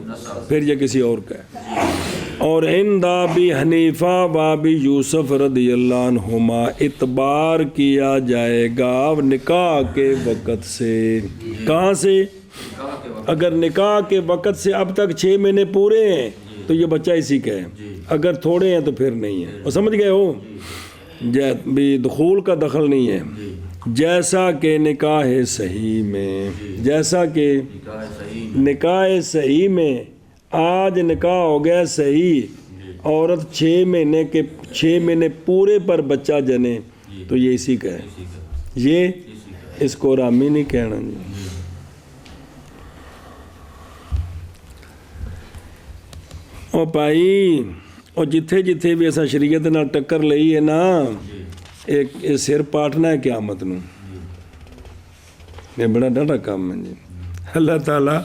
پھر یہ کسی اور کا ہے۔ اور عند ابی حنیفہ و ابی یوسف رضی اللہ عنہما اعتبار کیا جائے گا نکاح کے وقت سے، کہاں سے؟ اگر نکاح کے وقت سے اب تک 6 مہینے پورے ہیں تو یہ بچہ اسی کا ہے، اگر تھوڑے ہیں تو پھر نہیں ہے، اور سمجھ گئے ہو بھی دخول کا دخل نہیں ہے، جیسا کہ نکاح صحیح میں، جیسا کہ نکاح صحیح میں آج نکاح ہو گیا صحیح، عورت 6 مہینے پورے پر بچہ جنے تو یہ اسی کا ہے، یہ اس کو رامی نہیں کہنا جی۔ او بھائی اور جتھے جتھے بھی ایسا شریعت نہ ٹکر لئی ہے نا، ایک سر پاٹنا ہے قیامت نو، یہ بڑا ڈاڈا کام ہے جی۔ اللہ تعالیٰ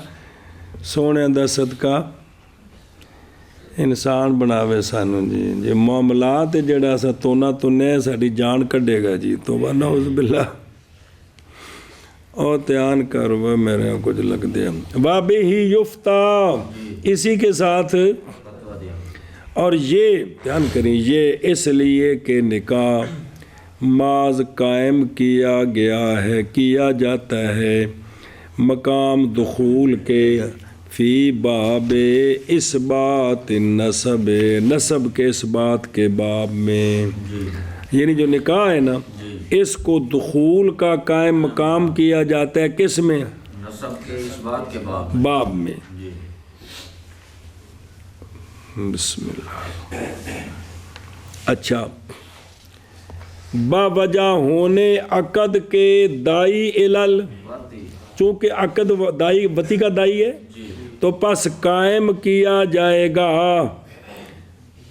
سونے دا صدقہ انسان بناوے سانو جی، جی معاملات جڑا سا تونا تنے ساری جان کڈے گا جی، توبہ نعوذ باللہ، اور تیان کر وہ میرے کچھ لگ دیا وابی ہی یفتہ، اسی کے ساتھ، اور یہ دھیان کریں یہ اس لیے کہ نکاح معاذ قائم کیا گیا ہے، کیا جاتا ہے مقام دخول کے فی باب اثبات نسب، نسب کے اثبات کے باب میں، یعنی جو نکاح ہے نا اس کو دخول کا قائم مقام کیا جاتا ہے کس میں؟ نسب کے اثبات کے باب میں۔ بسم اللہ۔ اچھا، باوجہ ہونے عقد کے دائی علل، چونکہ عقد دائی وطی کا دائی ہے تو پس قائم کیا جائے گا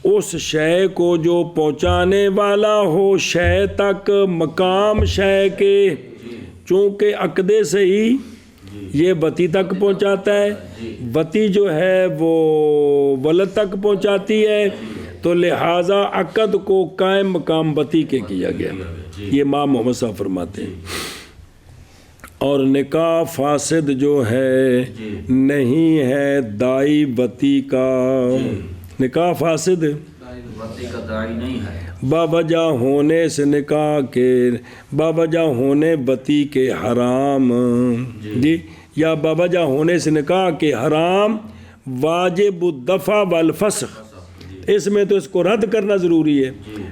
اس شے کو جو پہنچانے والا ہو شے تک، مقام شے کے، چونکہ عقد صحیح یہ وطی تک پہنچاتا ہے، وطی جو ہے وہ ولد تک پہنچاتی ہے، تو لہٰذا عقد کو قائم مقام وطی کے کیا گیا، یہ امام محمد صاحب فرماتے ہیں۔ اور نکاح فاسد جو ہے نہیں ہے دائی وطی کا، نکاح فاسد وطی کا داعی نہیں ہے، باوجہ ہونے سے نکاح کے، باوجہ ہونے وطی کے حرام جی، یا باوجہ ہونے سے نکاح کے حرام واجب الدفع والفسخ، اس میں تو اس کو رد کرنا ضروری ہے،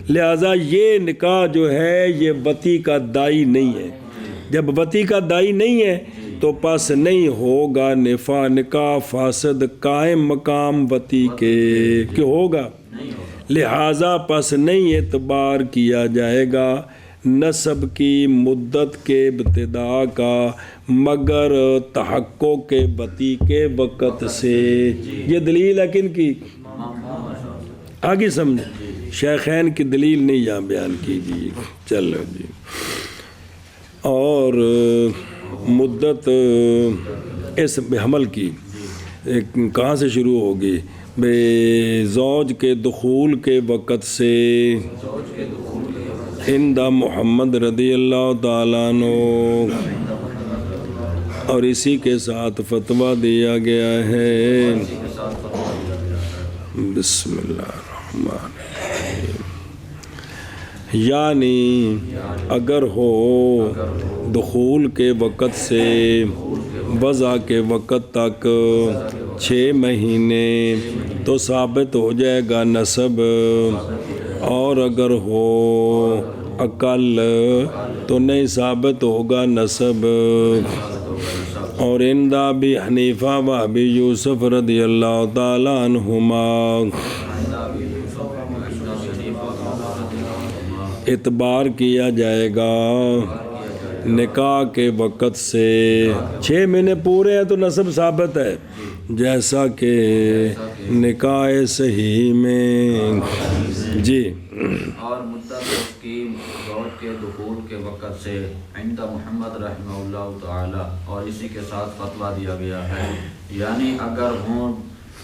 لہٰذا یہ نکاح جو ہے یہ وطی کا دائی نہیں ہے۔ جب وطی کا دائی نہیں ہے تو پس نہیں ہوگا نکاح فاسد قائم مقام وتی کے کہ ہوگا، لہٰذا پس نہیں اعتبار کیا جائے گا نسب کی مدت کے ابتدا کا مگر تحقق کے وتی کے وقت سے۔ یہ دلیل ہے کن کی؟ آگے سمجھیں، شیخین کی دلیل نہیں یہاں بیان کی گئی۔ چلو جی، اور مدت اس حمل کی کہاں سے شروع ہوگی؟ بے زوج کے دخول کے وقت سے عند محمد رضی اللہ تعالیٰ عنہ، اور اسی کے ساتھ فتویٰ دیا گیا ہے۔ بسم اللہ الرحمن الرحیم۔ یعنی اگر ہو دخول کے وقت سے وضع کے وقت تک 6 مہینے تو ثابت ہو جائے گا نسب، اور اگر ہو اقل تو نہیں ثابت ہوگا نسب۔ اور عند ابی حنیفہ و ابی یوسف رضی اللہ تعالیٰ عنہما اعتبار کیا جائے گا نکاح کے وقت سے۔ 6 مہینے پورے ہیں تو نسب ثابت ہے، جیسا کہ نکاح صحیح میں۔ جی، اور مدت اس کی زوج کے دخول کے وقت سے عند محمد رحمہ اللہ تعالی، اور اسی کے ساتھ فتویٰ دیا گیا ہے، یعنی اگر ہوں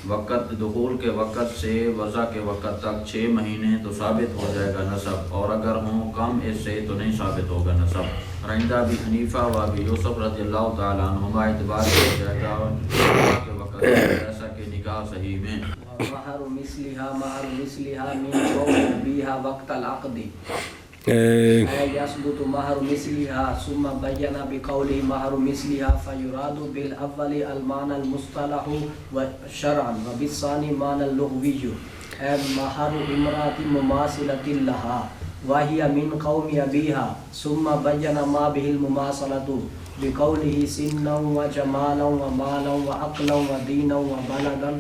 وقت دخول کے وقت سے وضع کے وقت تک 6 مہینے تو ثابت ہو جائے گا نسب، اور اگر ہوں کم اس سے تو نہیں ثابت ہوگا نسب۔ عند ابی حنیفہ و ابی یوسف رضی اللہ تعالیٰ عنہما اعتبار کیا جائے گا نکاح کے وقت جیسا کہ نکاح صحیح میں۔ مہر مثلها من قول ابیہا وقت العقد يثبت مہر مثلها ثم بین بقوله مہر مثلها فيراد بالاول المعنى المصطلح شرعا وبالثاني معنى اللغوي مہر امرأة مماثلة لها وهي من قوم ابيها ثم بین ما به المماثلة بقوله سنا وجمالا ومالا وعقلا ودينا وبلدا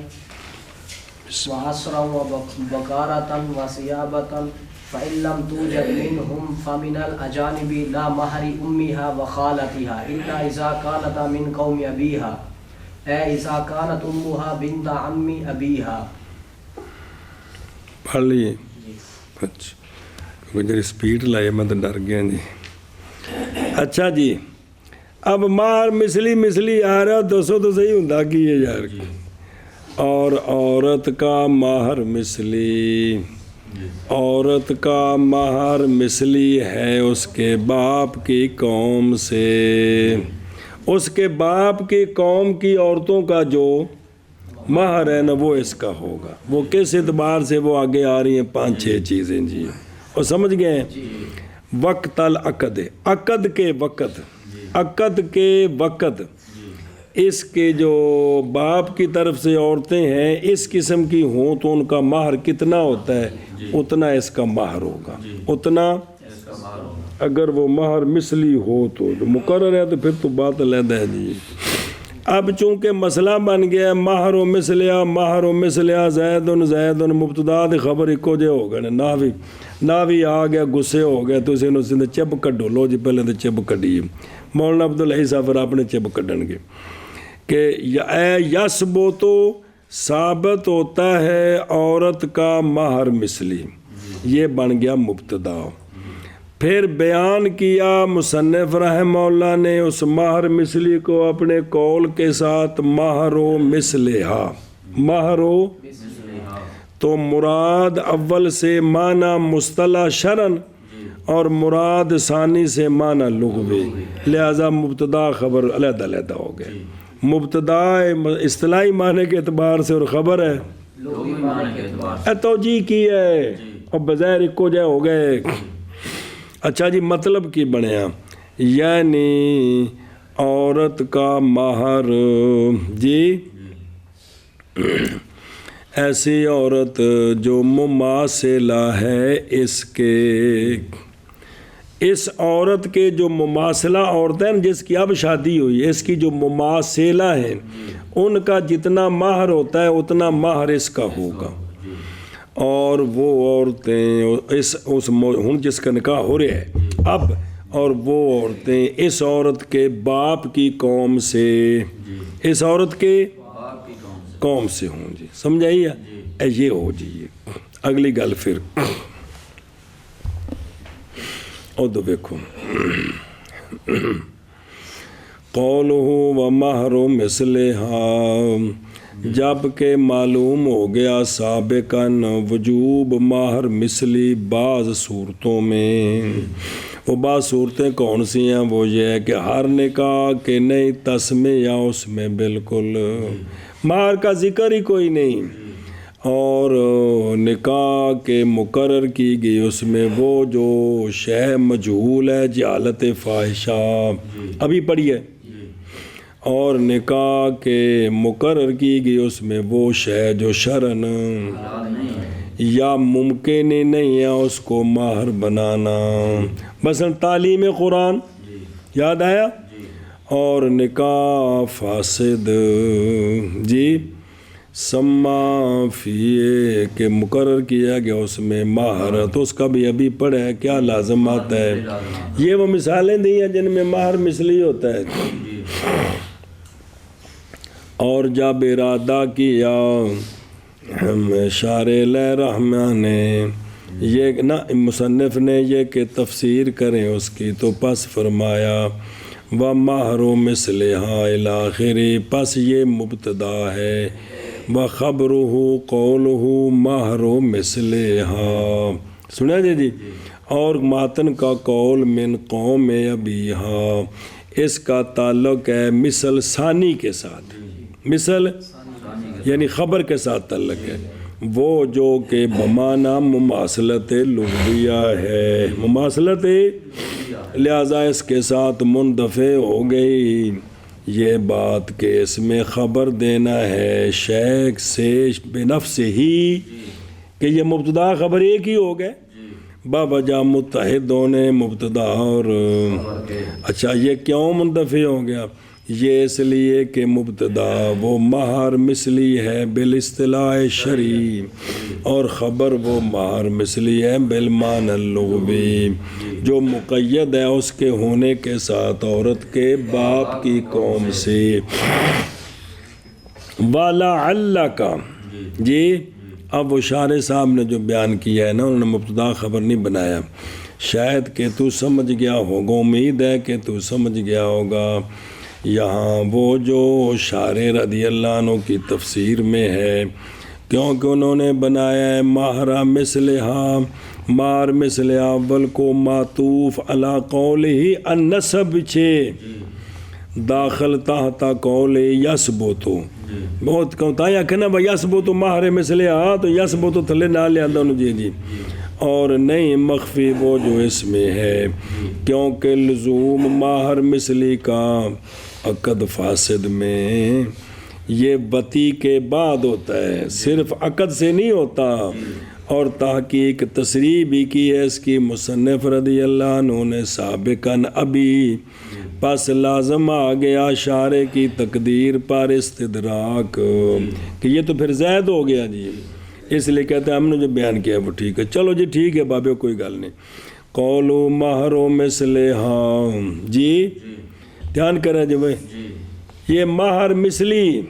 وعصرا وبكارة وثيابة فإن لم توجد منهم فمن الأجانب لا مہر أمها وخالتها إلا إذا كانت من قوم أبيها أي إذا كانت أمها بنت عم أبيها۔ پڑھ لیے؟ اچھا، جی سپیڈ لائے میں تو ڈر گیا جی۔ اچھا جی، اب مہر مثلی آ رہا دوستوں تو صحیح ہوں کہ یہ یار، اور عورت کا مہر مثلی، عورت کا مہر مثلی ہے اس کے باپ کی قوم سے، اس کے باپ کی قوم کی عورتوں کا جو مہر ہے نا وہ اس کا ہوگا۔ وہ کس اعتبار سے؟ وہ آگے آ رہی ہیں 5-6 چیزیں جی، اور سمجھ گئے ہیں؟ وقت العقد، عقد کے وقت، عقد کے وقت اس کے جو باپ کی طرف سے عورتیں ہیں اس قسم کی ہوں تو ان کا مہر کتنا ہوتا ہے؟ اتنا اس کا مہر ہوگا، اتنا اگر وہ مہر مثلی ہو تو مقرر ہے تو پھر تو بات علیحدہ ہے جی۔ اب چونکہ مسئلہ بن گیا مہر و مثلیہ زید مبتدا دی خبر ایکو جے ہو گئے، نہ بھی آ گیا غصے ہو گیا تو اسے نے چب کڈو، لو جی پہلے تو چب کڈی، مولانا عبدالحی صاحب پھر اپنے چب کڈن گے کہ یسبو تو ثابت ہوتا ہے عورت کا مہر مثلی، یہ بن گیا مبتدا۔ پھر بیان کیا مصنف رحمہ اللہ نے اس مہر مثلی کو اپنے قول کے ساتھ مہر و مثلہا، مہر و، تو مراد اول سے معنی مصطلح شرعن اور مراد ثانی سے معنی لغوی، لہذا مبتدا خبر علیحدہ علیحدہ ہو گئے۔ مبتدا اصطلاحی معنی کے اعتبار سے اور خبر ہے توجیہ کی ہے اور بظاہر ایکو جائے ہو گئے۔ اچھا جی، مطلب کی بنیا یعنی عورت کا مہر جی ایسی عورت جو مماثلہ ہے اس عورت کے جو مماثلہ عورتیں جس کی اب شادی ہوئی ہے، اس کی جو مماثلہ ہیں ان کا جتنا مہر ہوتا ہے اتنا مہر اس کا ہوگا. اور وہ عورتیں جس کا نکاح ہو رہا ہے اب، اور وہ عورتیں اس عورت کے باپ کی قوم سے، اس عورت کے قوم سے ہوں جی. سمجھائیے یہ ہو جی. اگلی گل پھر ادو دیکھو قولہ و مہر مثلہا، جب کہ معلوم ہو گیا سابقاً وجوب مہر مثلی بعض صورتوں میں. وہ بعض صورتیں کون سی ہیں؟ وہ یہ ہے کہ ہر نکاح کے نہیں تسمیہ اس میں بالکل مہر کا ذکر ہی کوئی نہیں، اور نکاح کے مقرر کی گئی اس میں وہ جو شے مجہول ہے جہالت فاحشہ ابھی پڑھی ہے، اور نکاح کے مقرر کی گئی اس میں وہ شے جو شرعن یا ممکن ہی نہیں ہے اس کو مہر بنانا. مثلا تعلیم قرآن یاد آیا، اور نکاح فاسد جی سما فیے کہ مقرر کیا گیا اس میں مہر، تو اس کا بھی ابھی پڑھا ہے کیا لازم آتا ہے. یہ وہ مثالیں دی ہیں جن میں مہر مثلی ہوتا ہے. اور جب ارادہ کیا شارع رحمان نے یہ نہ مصنف نے یہ کہ تفسیر کریں اس کی، تو پس فرمایا و مہر مثلہا الی آخری، پس یہ مبتدا ہے، و خبرہ قولہ مہر مثلہا. سنا جی. اور ماتن کا قول من قوم ابیہا، اس کا تعلق ہے مثل ثانی کے ساتھ، مثل یعنی خبر کے ساتھ تعلق ہے، وہ جو کہ بمعنی مماثلت لغویہ ہے، مماثلت لہذا اس کے ساتھ مندفع ہو گئی یہ بات کہ اس میں خبر دینا ہے شیخ سے بنفس ہی، کہ یہ مبتدا خبر ایک ہی ہو گئے بابجا متحد ہونے مبتدا اور. اچھا یہ کیوں منتفع ہو گیا؟ یہ اس لیے کہ مبتدا وہ مہر مثلی ہے بالاصطلاح شرعی، اور خبر وہ مہر مثلی ہے بالمعنی اللغوی جو مقید ہے اس کے ہونے کے ساتھ عورت کے باپ کی قوم سے. وَلَعَلَّكَ جی. اب وہ شارع صاحب نے جو بیان کیا ہے نا، انہوں نے مبتدا خبر نہیں بنایا، شاید کہ تو سمجھ گیا ہوگا، امید ہے کہ تو سمجھ گیا ہوگا. یہاں وہ جو شارع رضی اللہ عنہ کی تفسیر میں ہے، کیونکہ انہوں نے بنایا ہے مہر مثلہا، مہر مثلہا اول کو معطوف علی قولہ النسب چھے داخل تحت قول یثبتو. بہت کہتا ہے کہ نا بھائی یثبتو مہر مثلہا، تو یثبتو تھلے نہ لے آندہ انہوں جی. اور نہیں مخفی وہ جو اس میں ہے، کیونکہ لزوم مہر مثلی کا عقد فاسد میں یہ بتی کے بعد ہوتا ہے، صرف عقد سے نہیں ہوتا. اور تحقیق تصریح بھی کی ہے اس کی مصنف رضی اللہ عنہ نے سابقاً ابھی، پس لازم آ گیا شارع کی تقدیر پر استدراک کہ یہ تو پھر زائد ہو گیا جی. اس لیے کہتے ہیں ہم نے جو بیان کیا وہ ٹھیک ہے. چلو جی ٹھیک ہے بابے کوئی گل نہیں. قولو مہر مثلہا جی دھیان کریں جی بھائی، یہ مہر مثلی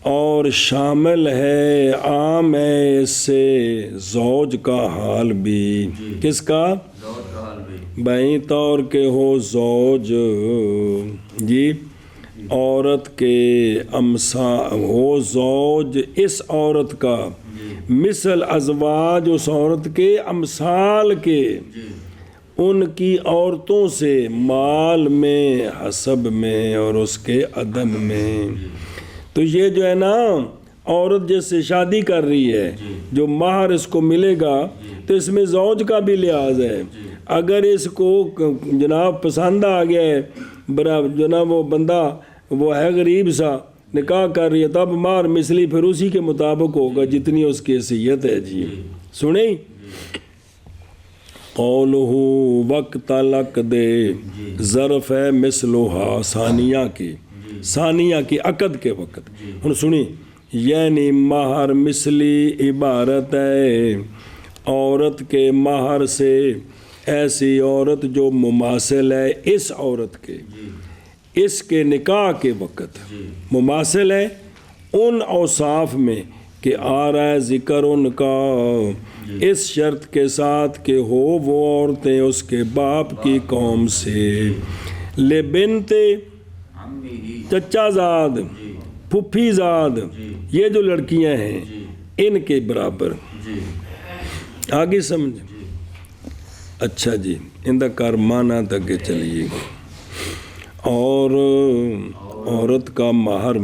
اور شامل ہے، عام ہے اس سے زوج کا حال بھی. کس کا؟ بہی طور کے ہو زوج جی، عورت کے امسا ہو زوج اس عورت کا، مثل ازواج اس عورت کے امثال کے ان کی عورتوں سے، مال میں حسب میں اور اس کے عدم میں. تو یہ جو ہے نا عورت جس سے شادی کر رہی ہے جو مہر اس کو ملے گا تو اس میں زوج کا بھی لحاظ ہے. اگر اس کو جناب پسند آ گیا ہے جناب وہ بندہ وہ ہے غریب سا نکاح کر رہی ہے تب مہر مثلی پھر اسی کے مطابق ہوگا جتنی اس کی حیثیت ہے جی. سنیں قولہ وقت لک دے ظرف ہے مثلہا ثانیہ کی عقد کے وقت. ہن سنی یعنی مہر مثلی عبارت ہے عورت کے مہر سے ایسی عورت جو مماثل ہے اس عورت کے اس کے نکاح کے وقت مماثل ہے ان اوصاف میں کہ آ رہا ہے ذکر ان کا اس شرط کے ساتھ کہ ہو وہ عورتیں اس کے باپ کی قوم سے لبنت چچا زاد پھپھی زاد یہ جو لڑکیاں ہیں ان کے برابر. آگے سمجھ. اچھا جی ان دا کار مانا تک چلیے. اور عورت کا مہر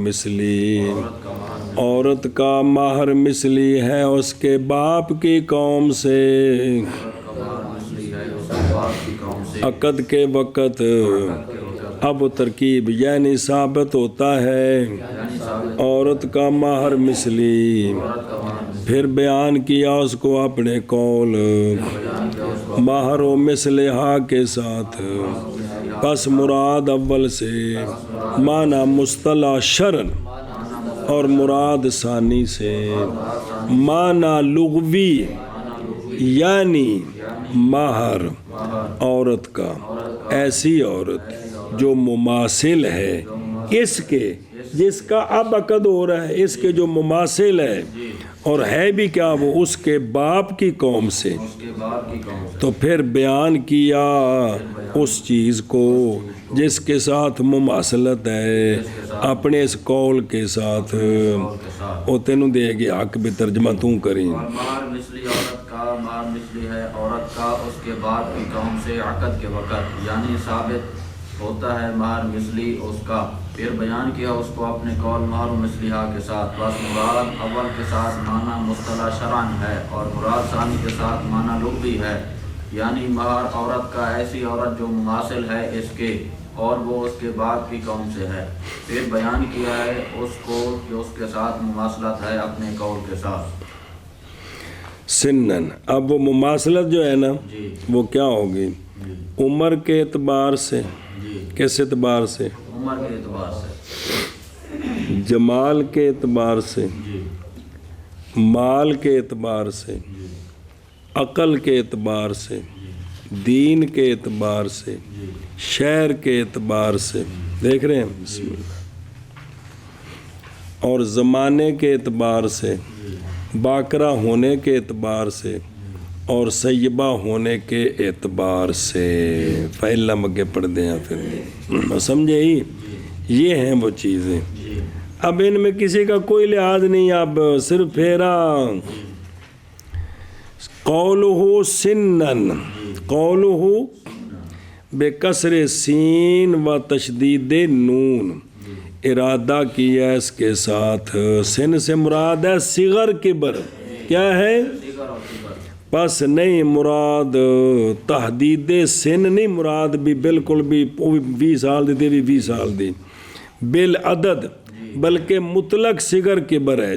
مثلی ہے اس کے باپ کی قوم سے عقد کے وقت. اب ترکیب یعنی ثابت ہوتا ہے عورت کا مہر مثلی. پھر بیان کیا اس کو اپنے قول مہر و مثلہا کے ساتھ. پس مراد اول سے معنی مصطلح شرن اور مراد ثانی سے معنی لغوی یعنی مہر عورت کا ایسی عورت جو مماثل ہے اس کے جس کا اب عقد ہو رہا ہے اس کے جو مماثل ہے اور ہے بھی کیا وہ اس کے باپ کی قوم سے. تو پھر بیان کیا اس چیز کو جس کے ساتھ مماثلت ہے اپنے اس قول کے ساتھ. وہ تینوں دے گی حق بھی ترجمہ توں کریں. مہر مثلی عورت کا مہر مثلی ہے عورت کا اس کے باپ کی قوم سے عقد کے وقت یعنی ثابت ہوتا ہے مہر مثلی اس کا. پھر بیان کیا اس کو اپنے قول مہر مثلیہ کے ساتھ. بس مراد اول کے ساتھ معنی مصطلح شرعن ہے اور مراد ثانی کے ساتھ معنی لغوی ہے یعنی مہر عورت کا ایسی عورت جو مماثل ہے اس کے اور وہ اس کے باپ کی قوم سے ہے. پھر بیان کیا ہے اس کو جو اس کے ساتھ مماثلت ہے اپنے قول کے ساتھ. سنن اب وہ مماثلت جو ہے نا وہ کیا ہوگی عمر کے اعتبار سے کس اعتبار سے عمر کے اعتبار سے جمال کے اعتبار سے مال کے اعتبار سے عقل کے اعتبار سے دین کے اعتبار سے شہر کے اعتبار سے دیکھ رہے ہیں بسم اللہ اور زمانے کے اعتبار سے باکرہ ہونے کے اعتبار سے اور سیبہ ہونے کے اعتبار سے. فعلا مگے پڑھ دیں پھر سمجھے ہی یہ ہیں وہ چیزیں. اب ان میں کسی کا کوئی لحاظ نہیں اب صرف پھیرا قولہ سنن قولہ بے کسر سین و تشدید نون ارادہ کیا اس کے ساتھ. سن سے مراد ہے صغر کبر کیا ہے بس نہیں مراد تحدید سن نہیں مراد بھی بالکل بھی 20 سال دی بھی 20 سال دی بالعدد بلکہ مطلق صغر کبر ہے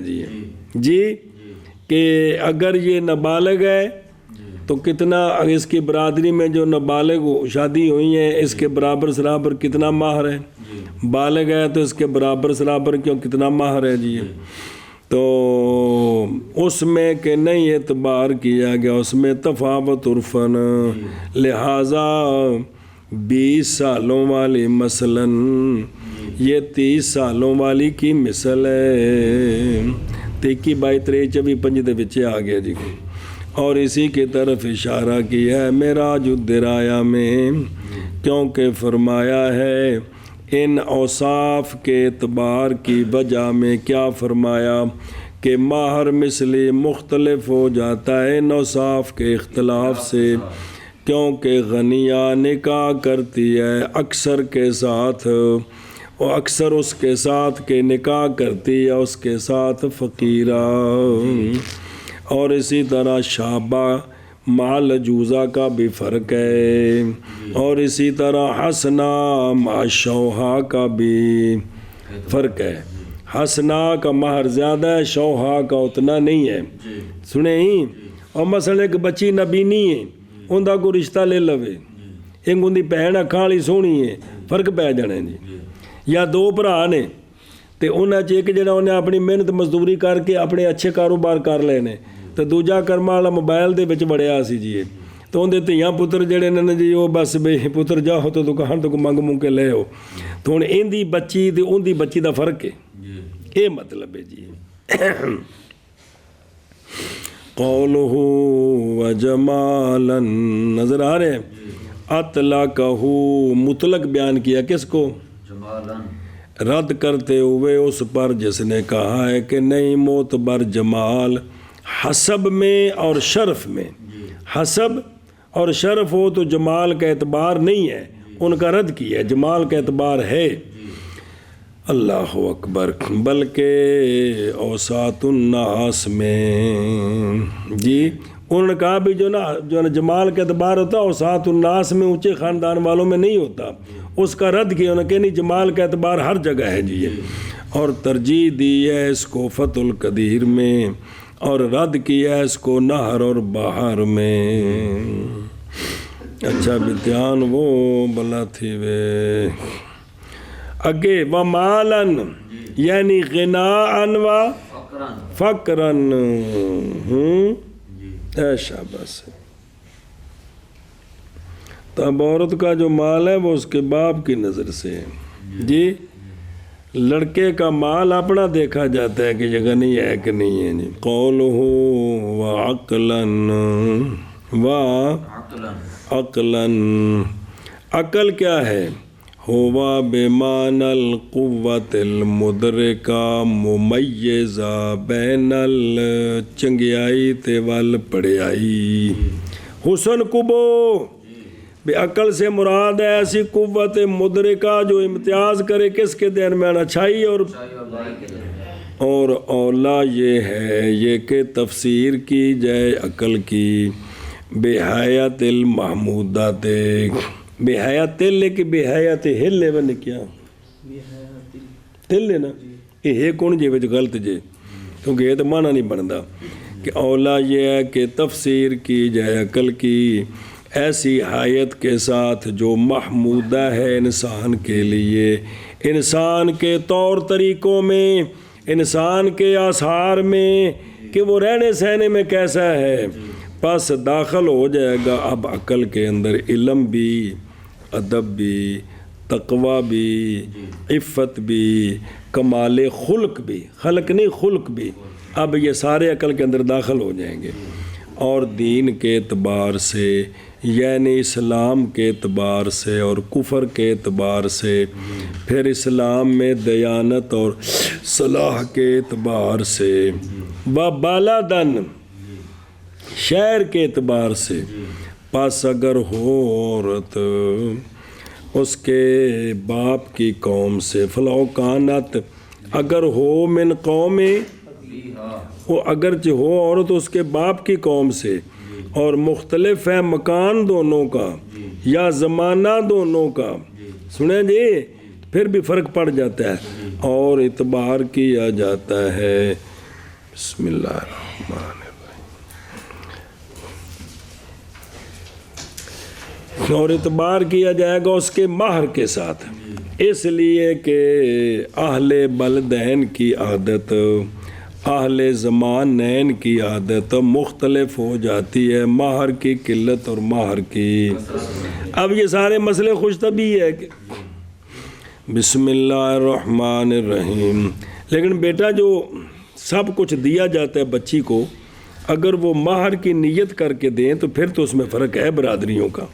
جی کہ اگر یہ نابالغ ہے تو کتنا اس کی برادری میں جو نابالغ شادی ہوئی ہیں اس کے برابر سرابر کتنا مہر ہے. بالغ ہے تو اس کے برابر سرابر کیوں کتنا مہر ہے جی. تو اس میں کہ نہیں اعتبار کیا گیا اس میں تفاوت عرفن لہٰذا 20 سالوں والی مثلاً یہ 30 سالوں والی کی مثل ہے. 21 22 23 24 25 دے وچ آ گیا جی. اور اسی کی طرف اشارہ کیا ہے معراج الدرایا میں کیونکہ فرمایا ہے ان اوصاف کے اعتبار کی وجہ میں کیا فرمایا کہ مہر مثلی مختلف ہو جاتا ہے ان اوصاف کے اختلاف سے کیونکہ غنیہ نکاح کرتی ہے اکثر کے ساتھ اور اکثر اس کے ساتھ کے نکاح کرتی ہے اس کے ساتھ فقیرہ. اور اسی طرح شابہ مال جوزہ کا بھی فرق ہے اور اسی طرح حسنہ مع شوہا کا بھی فرق ہے. حسنہ کا مہر زیادہ ہے شوہا کا اتنا نہیں ہے. سنیں ہی اور مثلا ایک بچی نبینی ہے ਉਹਦਾ ਕੋਈ ਰਿਸ਼ਤਾ ਲੈ ਲਵੇ, ਇੱਕ ਉਹਦੀ ਭੈਣ ਅੱਖਾਂ ਵਾਲੀ ਸੋਹਣੀ ਹੈ, ਫਰਕ ਪੈ ਜਾਣਾ ਜੀ। ਜਾਂ ਦੋ ਭਰਾ ਨੇ ਤੇ ਉਹਨਾਂ 'ਚ ਇੱਕ ਜਿਹੜਾ ਉਹਨੇ ਆਪਣੀ ਮਿਹਨਤ ਮਜ਼ਦੂਰੀ ਕਰਕੇ ਆਪਣੇ ਅੱਛੇ ਕਾਰੋਬਾਰ ਕਰ ਲਏ ਨੇ, ਤੇ ਦੂਜਾ ਕਰਮਾਂ ਵਾਲਾ ਮੋਬਾਈਲ ਦੇ ਵਿੱਚ ਵੜਿਆ ਸੀ ਜੀ। ਤੇ ਉਹਦੇ ਧੀਆਂ ਪੁੱਤਰ ਜਿਹੜੇ ਨੇ ਜੀ, ਉਹ ਬਸ ਬਈ ਪੁੱਤਰ ਜਾਓ ਤਾਂ ਦੁਕਾਨ ਤੋਂ ਮੰਗ ਮੁੰਗ ਕੇ ਲੈ ਆਓ। ਤੇ ਹੁਣ ਇਹਦੀ ਬੱਚੀ ਤੇ ਉਹਦੀ ਬੱਚੀ ਦਾ ਫਰਕ ਹੈ, ਇਹ ਮਤਲਬ ਹੈ ਜੀ। قولہ وجمالاً نظر آ رہے ہیں، اطلقہ مطلق بیان کیا کس کو؟ جمالاً، رد کرتے ہوئے اس پر جس نے کہا ہے کہ نہیں معتبر جمال حسب میں اور شرف میں، حسب اور شرف ہو تو جمال کا اعتبار نہیں ہے، ان کا رد کیا ہے، جمال کا اعتبار ہے۔ اللہ اکبر، بلکہ اوساط الناس میں جی انہوں نے کہا بھی جو نا جمال کا اعتبار ہوتا ہے اوساط الناس میں، اونچے خاندان والوں میں نہیں ہوتا، اس کا رد کیا انہوں نے کہ نہیں جمال کا اعتبار ہر جگہ ہے جی۔ اور ترجیح دی ہے اس کو فتح القدیر میں، اور رد کیا ہے اس کو نہر اور بحر میں۔ اچھا بتیان وہ بلا تھی وے اگے ومالن یعنی غناءن و فقرن، ایشا بس۔ تب عورت کا جو مال ہے وہ اس کے باپ کی نظر سے ہے جی، لڑکے کا مال اپنا دیکھا جاتا ہے کہ یہ غنی ہے کہ نہیں ہے جی۔ قولہ وعقلاً وعقلاً، عقل کیا ہے؟ ہوا بمعنی القوت المدرکہ ممیزہ بین الچنگیائی تے وال پڑیائی۔ حسن قبو بے عقل سے مراد ہے ایسی قوت مدرکہ جو امتیاز کرے کس کے درمیان؟ اچھائی اور اولا یہ ہے یہ کہ تفسیر کی جائے عقل کی بے حیات المحمودات، بے حیات تل کہ بے حیات ہل ہے بنے کیا تل ہے نا، یہ کون جے وچ غلط جے، کیونکہ یہ تو معنی نہیں بنتا کہ اولا یہ ہے کہ تفسیر کی جائے عقل کی ایسی حیات کے ساتھ جو محمودہ ہے انسان کے لیے، انسان کے طور طریقوں میں، انسان کے آثار میں، کہ وہ رہنے سہنے میں کیسا ہے۔ پس داخل ہو جائے گا اب عقل کے اندر علم بھی، ادب بھی، تقوی بھی، عفت بھی، کمال خلق بھی، خلق نہیں خلق بھی، اب یہ سارے عقل کے اندر داخل ہو جائیں گے۔ اور دین کے اعتبار سے یعنی اسلام کے اعتبار سے اور کفر کے اعتبار سے، پھر اسلام میں دیانت اور صلاح کے اعتبار سے، بالادن شہر کے اعتبار سے، پس اگر ہو عورت اس کے باپ کی قوم سے، فلاں کانت اگر ہو من قوم، وہ اگرچہ ہو عورت اس کے باپ کی قوم سے، اور مختلف ہے مکان دونوں کا یا زمانہ دونوں کا، سنیں جی پھر بھی فرق پڑ جاتا ہے، اور اعتبار کیا جاتا ہے بسم اللہ الرحمن الرحیم، اور اعتبار کیا جائے گا اس کے مہر کے ساتھ، اس لیے کہ اہل بلدین کی عادت، اہل زمانین کی عادت مختلف ہو جاتی ہے، مہر کی قلت اور مہر کی۔ اب یہ سارے مسئلے خوش طبی ہے کہ بسم اللہ الرحمن الرحیم، لیکن بیٹا جو سب کچھ دیا جاتا ہے بچی کو، اگر وہ مہر کی نیت کر کے دیں تو پھر تو اس میں فرق ہے برادریوں کا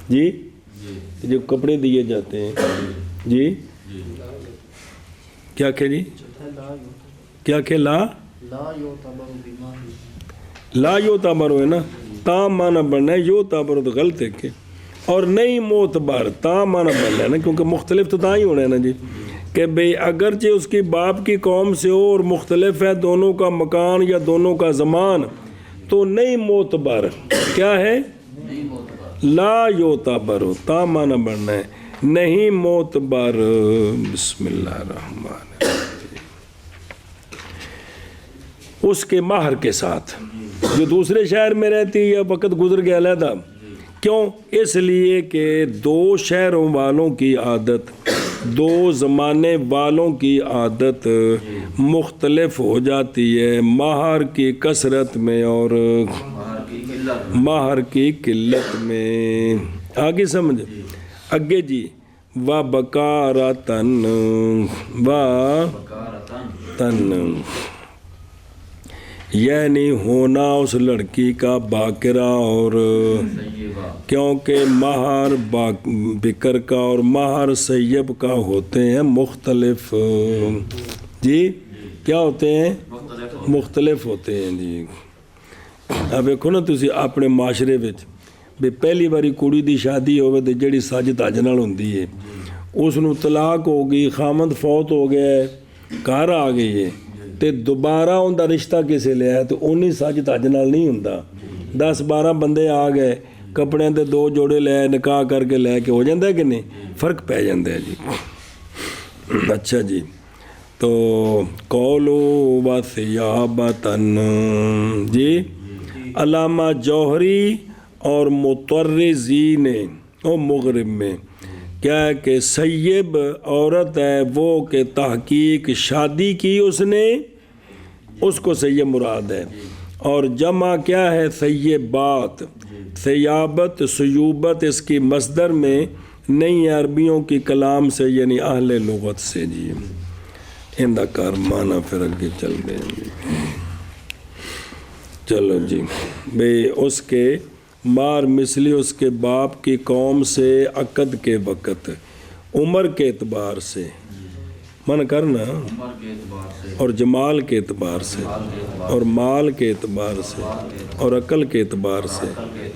جی، جو کپڑے دیے جاتے ہیں جی، کیا کہ جی کیا کہ لا یو تابر ہے نا، تا مانا بننا ہے، یو تابر تو غلط ہے کہ، اور نہیں معتبر تا مانا بننا ہے نا، کیونکہ مختلف تو تا ہی ہونا ہے نا جی، کہ بھئی اگرچہ اس کی باپ کی قوم سے ہو اور مختلف ہے دونوں کا مکان یا دونوں کا زمان، تو نہیں معتبر کیا ہے؟ لا یعتبر، تا مانا بننا ہے نہیں معتبر۔ بسم اللہ الرحمن الرحیم، اس کے مہر کے ساتھ، جو دوسرے شہر میں رہتی یا وقت گزر گیا علیحدہ، کیوں؟ اس لیے کہ دو شہروں والوں کی عادت، دو زمانے والوں کی عادت مختلف ہو جاتی ہے، مہر کی کثرت میں اور مہر کی قلت میں۔ آگے سمجھ، اگے جی و بکارتن یعنی ہونا اس لڑکی کا باکرہ، اور کیونکہ مہر بکر کا اور مہر سیب کا ہوتے ہیں مختلف، جی کیا ہوتے ہیں؟ مختلف ہوتے ہیں جی۔ اب دیکھو نا تسی اپنے معاشرے وچ بھی پہلی باری کڑی دی شادی ہوئے تو جڑی سج تج نال ہوندی ہے، اس نو طلاق ہو گئی، خامند فوت ہو گیا ہے، گھر آ گئی ہے، تے دوبارہ ان دا رشتہ کسے لیا ہے تو انہی سج تج نال نہیں ہوندا، 10-12 بندے آ گئے، کپڑے دے 2 جوڑے لے نکاح کر کے لے کے ہو جاندہ ہے کہ نہیں؟ فرق پہ جاندہ ہے جی۔ اچھا جی، تو قولو و ثیابتن جی، علامہ جوہری اور مطرزی نے اور مغرب میں کیا ہے کہ سیب عورت ہے وہ کہ تحقیق شادی کی اس نے، اس کو سیب مراد ہے، اور جمع کیا ہے؟ سیبات، سیابت سیوبت اس کی مصدر میں نہیں ہے، عربیوں کی کلام سے یعنی اہل لغت سے جی۔ اندہ کار مانا پھر اگے چل گئے جی۔ چلو جی بھئی، اس کے مار مثلی اس کے باپ کی قوم سے عقد کے وقت، عمر کے اعتبار سے من کرنا، اور جمال کے اعتبار سے، اور مال کے اعتبار سے، اور عقل کے اعتبار سے،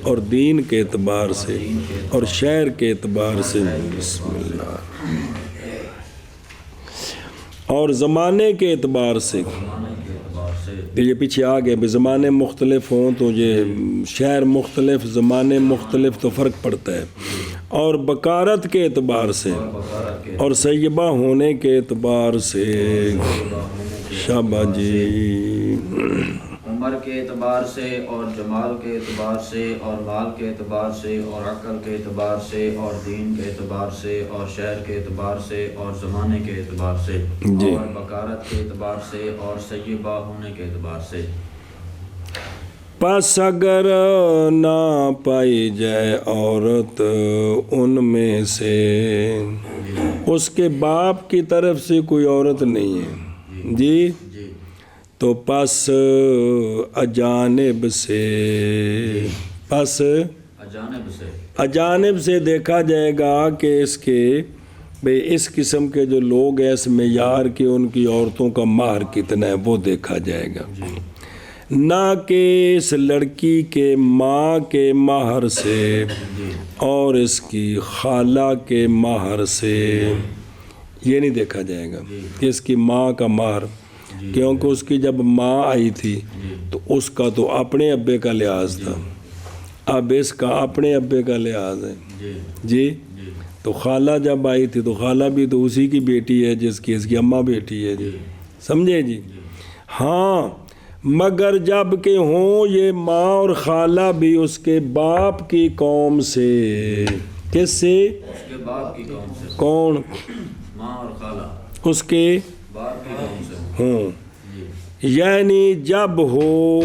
اور دین کے اعتبار سے، اور شہر کے اعتبار سے، بسم اللہ، اور زمانے کے اعتبار سے۔ یہ پیچھے آ گئے، زمانے مختلف ہوں تو یہ شہر مختلف، زمانے مختلف تو فرق پڑتا ہے، اور بکارت کے اعتبار سے، اور سیبہ ہونے کے اعتبار سے۔ شاباش جی۔ عمر کے اعتبار سے، اور جمال کے اعتبار سے، اور مال کے اعتبار سے، اور عقل کے اعتبار سے، اور دین کے اعتبار سے، اور شہر کے اعتبار سے، اور زمانے کے اعتبار سے، اور بکارت کے اعتبار سے، اور سیبہ ہونے کے اعتبار سے۔ پس اگر نہ پائی جائے عورت ان میں سے، اس کے باپ کی طرف سے کوئی عورت نہیں ہے جی، تو پس اجانب سے، پس اجانب سے دیکھا جائے گا کہ اس کے بھئی اس قسم کے جو لوگ ہیں اس معیار کے، ان کی عورتوں کا مہر کتنا ہے وہ دیکھا جائے گا، نہ کہ اس لڑکی کے ماں کے مہر سے اور اس کی خالہ کے مہر سے، یہ نہیں دیکھا جائے گا کہ اس کی ماں کا مہر، کیونکہ اس کی جب ماں آئی تھی تو اس کا تو اپنے ابے کا لحاظ تھا، اب اس کا اپنے ابے کا لحاظ ہے جی۔ تو خالہ جب آئی تھی تو خالہ بھی تو اسی کی بیٹی ہے جس کی اس کی اماں بیٹی ہے جی، سمجھے جی۔ ہاں مگر جب کہ ہوں یہ ماں اور خالہ بھی اس کے باپ کی قوم سے، کس سے؟ اس کے باپ کی قوم سے۔ کون؟ ماں اور خالہ اس کے باپ کی قوم سے ہوں، یعنی جب ہو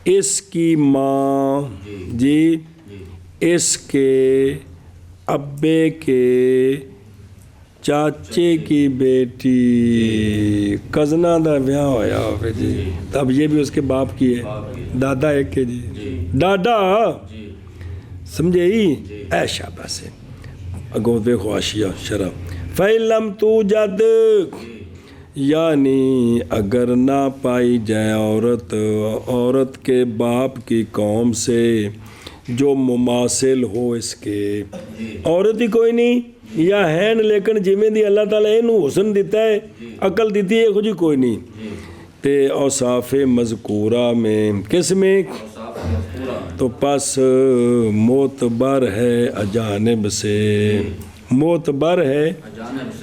اس کی ماں جی اس کے ابے کے چاچے کی بیٹی، کزنہ دا بیاہ ہویا ہوئے جی، تب یہ بھی اس کے باپ کی ہے، دادا ایک ہے جی، دادا سمجھے ہی اے شابہ سے۔ اگو دیکھو آشیہ شرح فَإِلَّمْ تُوجَدْ، یعنی اگر نہ پائی جائے عورت کے باپ کی قوم سے جو مماثل ہو اس کے، عورت ہی کوئی نہیں یا ہے نا، لیکن جویں دی اللہ تعالیٰ انہوں حسن دیتا ہے، عقل دیتی ہے، خود ہی کوئی نہیں، تے اوصاف مذکورہ میں کس میں؟ تو پس معتبر ہے اجانب سے، معتبر ہے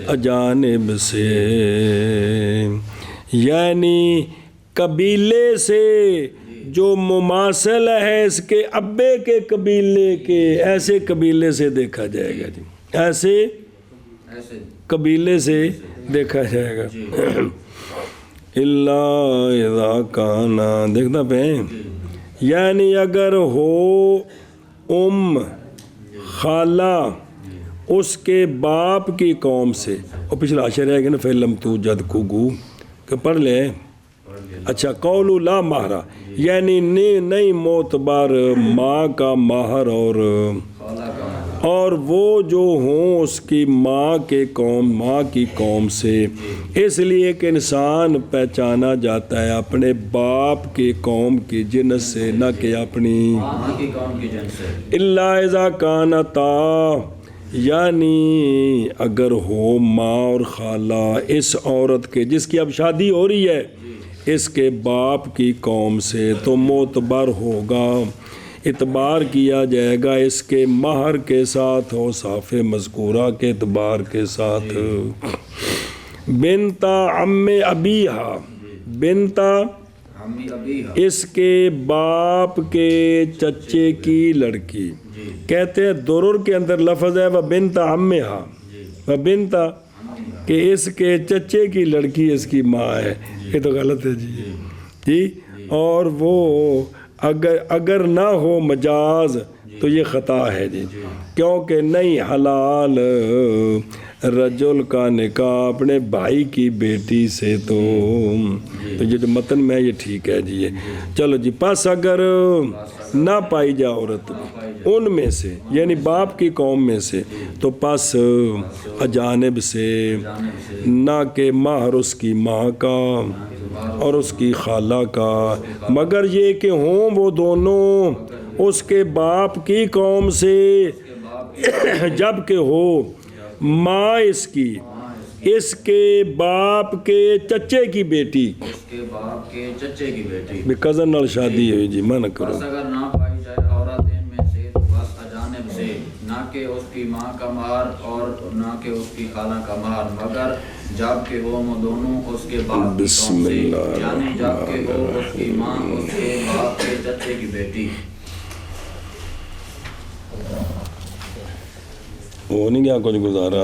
اجانب سے، یعنی قبیلے سے جو مماثل ہے اس کے ابے کے قبیلے کے، ایسے قبیلے سے دیکھا جائے گا جی، ایسے ایسے قبیلے سے دیکھا جائے گا. اللہ اذا کانا، دیکھنا پہ یعنی اگر ہو خالہ اس کے باپ کی قوم سے، اور پچھلا عشر ہے کہ نا فعلم تو جد کگو کہ پڑھ لے. اچھا قول لا مہرا یعنی نہیں معتبر ماں کا مہر اور وہ جو ہوں اس کی ماں کی قوم سے، اس لیے کہ انسان پہچانا جاتا ہے اپنے باپ کی قوم کی جنس سے، نہ کہ اپنی ماں کی قوم کی جنس سے. الا اذا کانتا یعنی اگر ہو ماں اور خالہ اس عورت کے جس کی اب شادی ہو رہی ہے اس کے باپ کی قوم سے، تو معتبر ہوگا، اعتبار کیا جائے گا اس کے مہر کے ساتھ، اوصاف مذکورہ کے اعتبار کے ساتھ. بنتا عم ابیہا، بنتا عمی ابیہا، اس کے باپ کے چچے کی لڑکی. کہتے ہیں درر کے اندر لفظ ہے وبنت عمہا، وبنت کہ اس کے چچے کی لڑکی اس کی ماں ہے، یہ تو غلط ہے جی. اور وہ اگر نہ ہو مجاز تو یہ خطا ہے جی، کیونکہ نہیں حلال رجل کا نکاح اپنے بھائی کی بیٹی سے، تو یہ جو متن میں یہ ٹھیک ہے جی. چلو جی، پس اگر نہ پائی جائے عورت ان میں سے یعنی باپ کی قوم میں سے، تو پس اجانب سے، نہ کہ مہر اس کی ماں کا اور اس کی خالہ کا، مگر یہ کہ ہوں وہ دونوں اس کے باپ کی قوم سے، جب کہ ہو ماں اس کی اس کے باپ کے چچے کی بیٹی، اس کے باپ کے چچے کی بیٹی. بھی کزن نال شادی ہوئی جی، منع کرو. بس اگر نہ پائی جائے عورت ان میں سے تو بس اجانب سے، نہ کہ اس کی ماں کا مہر اور نہ کہ اس کی خالہ کا مہر، مگر جب کہ وہ دونوں اس کے باپ کی قوم سے، یعنی جب کہ وہ اس کی ماں اس کے باپ کے چچے کی بیٹی. وہ نہیں کیا کچھ گزارا.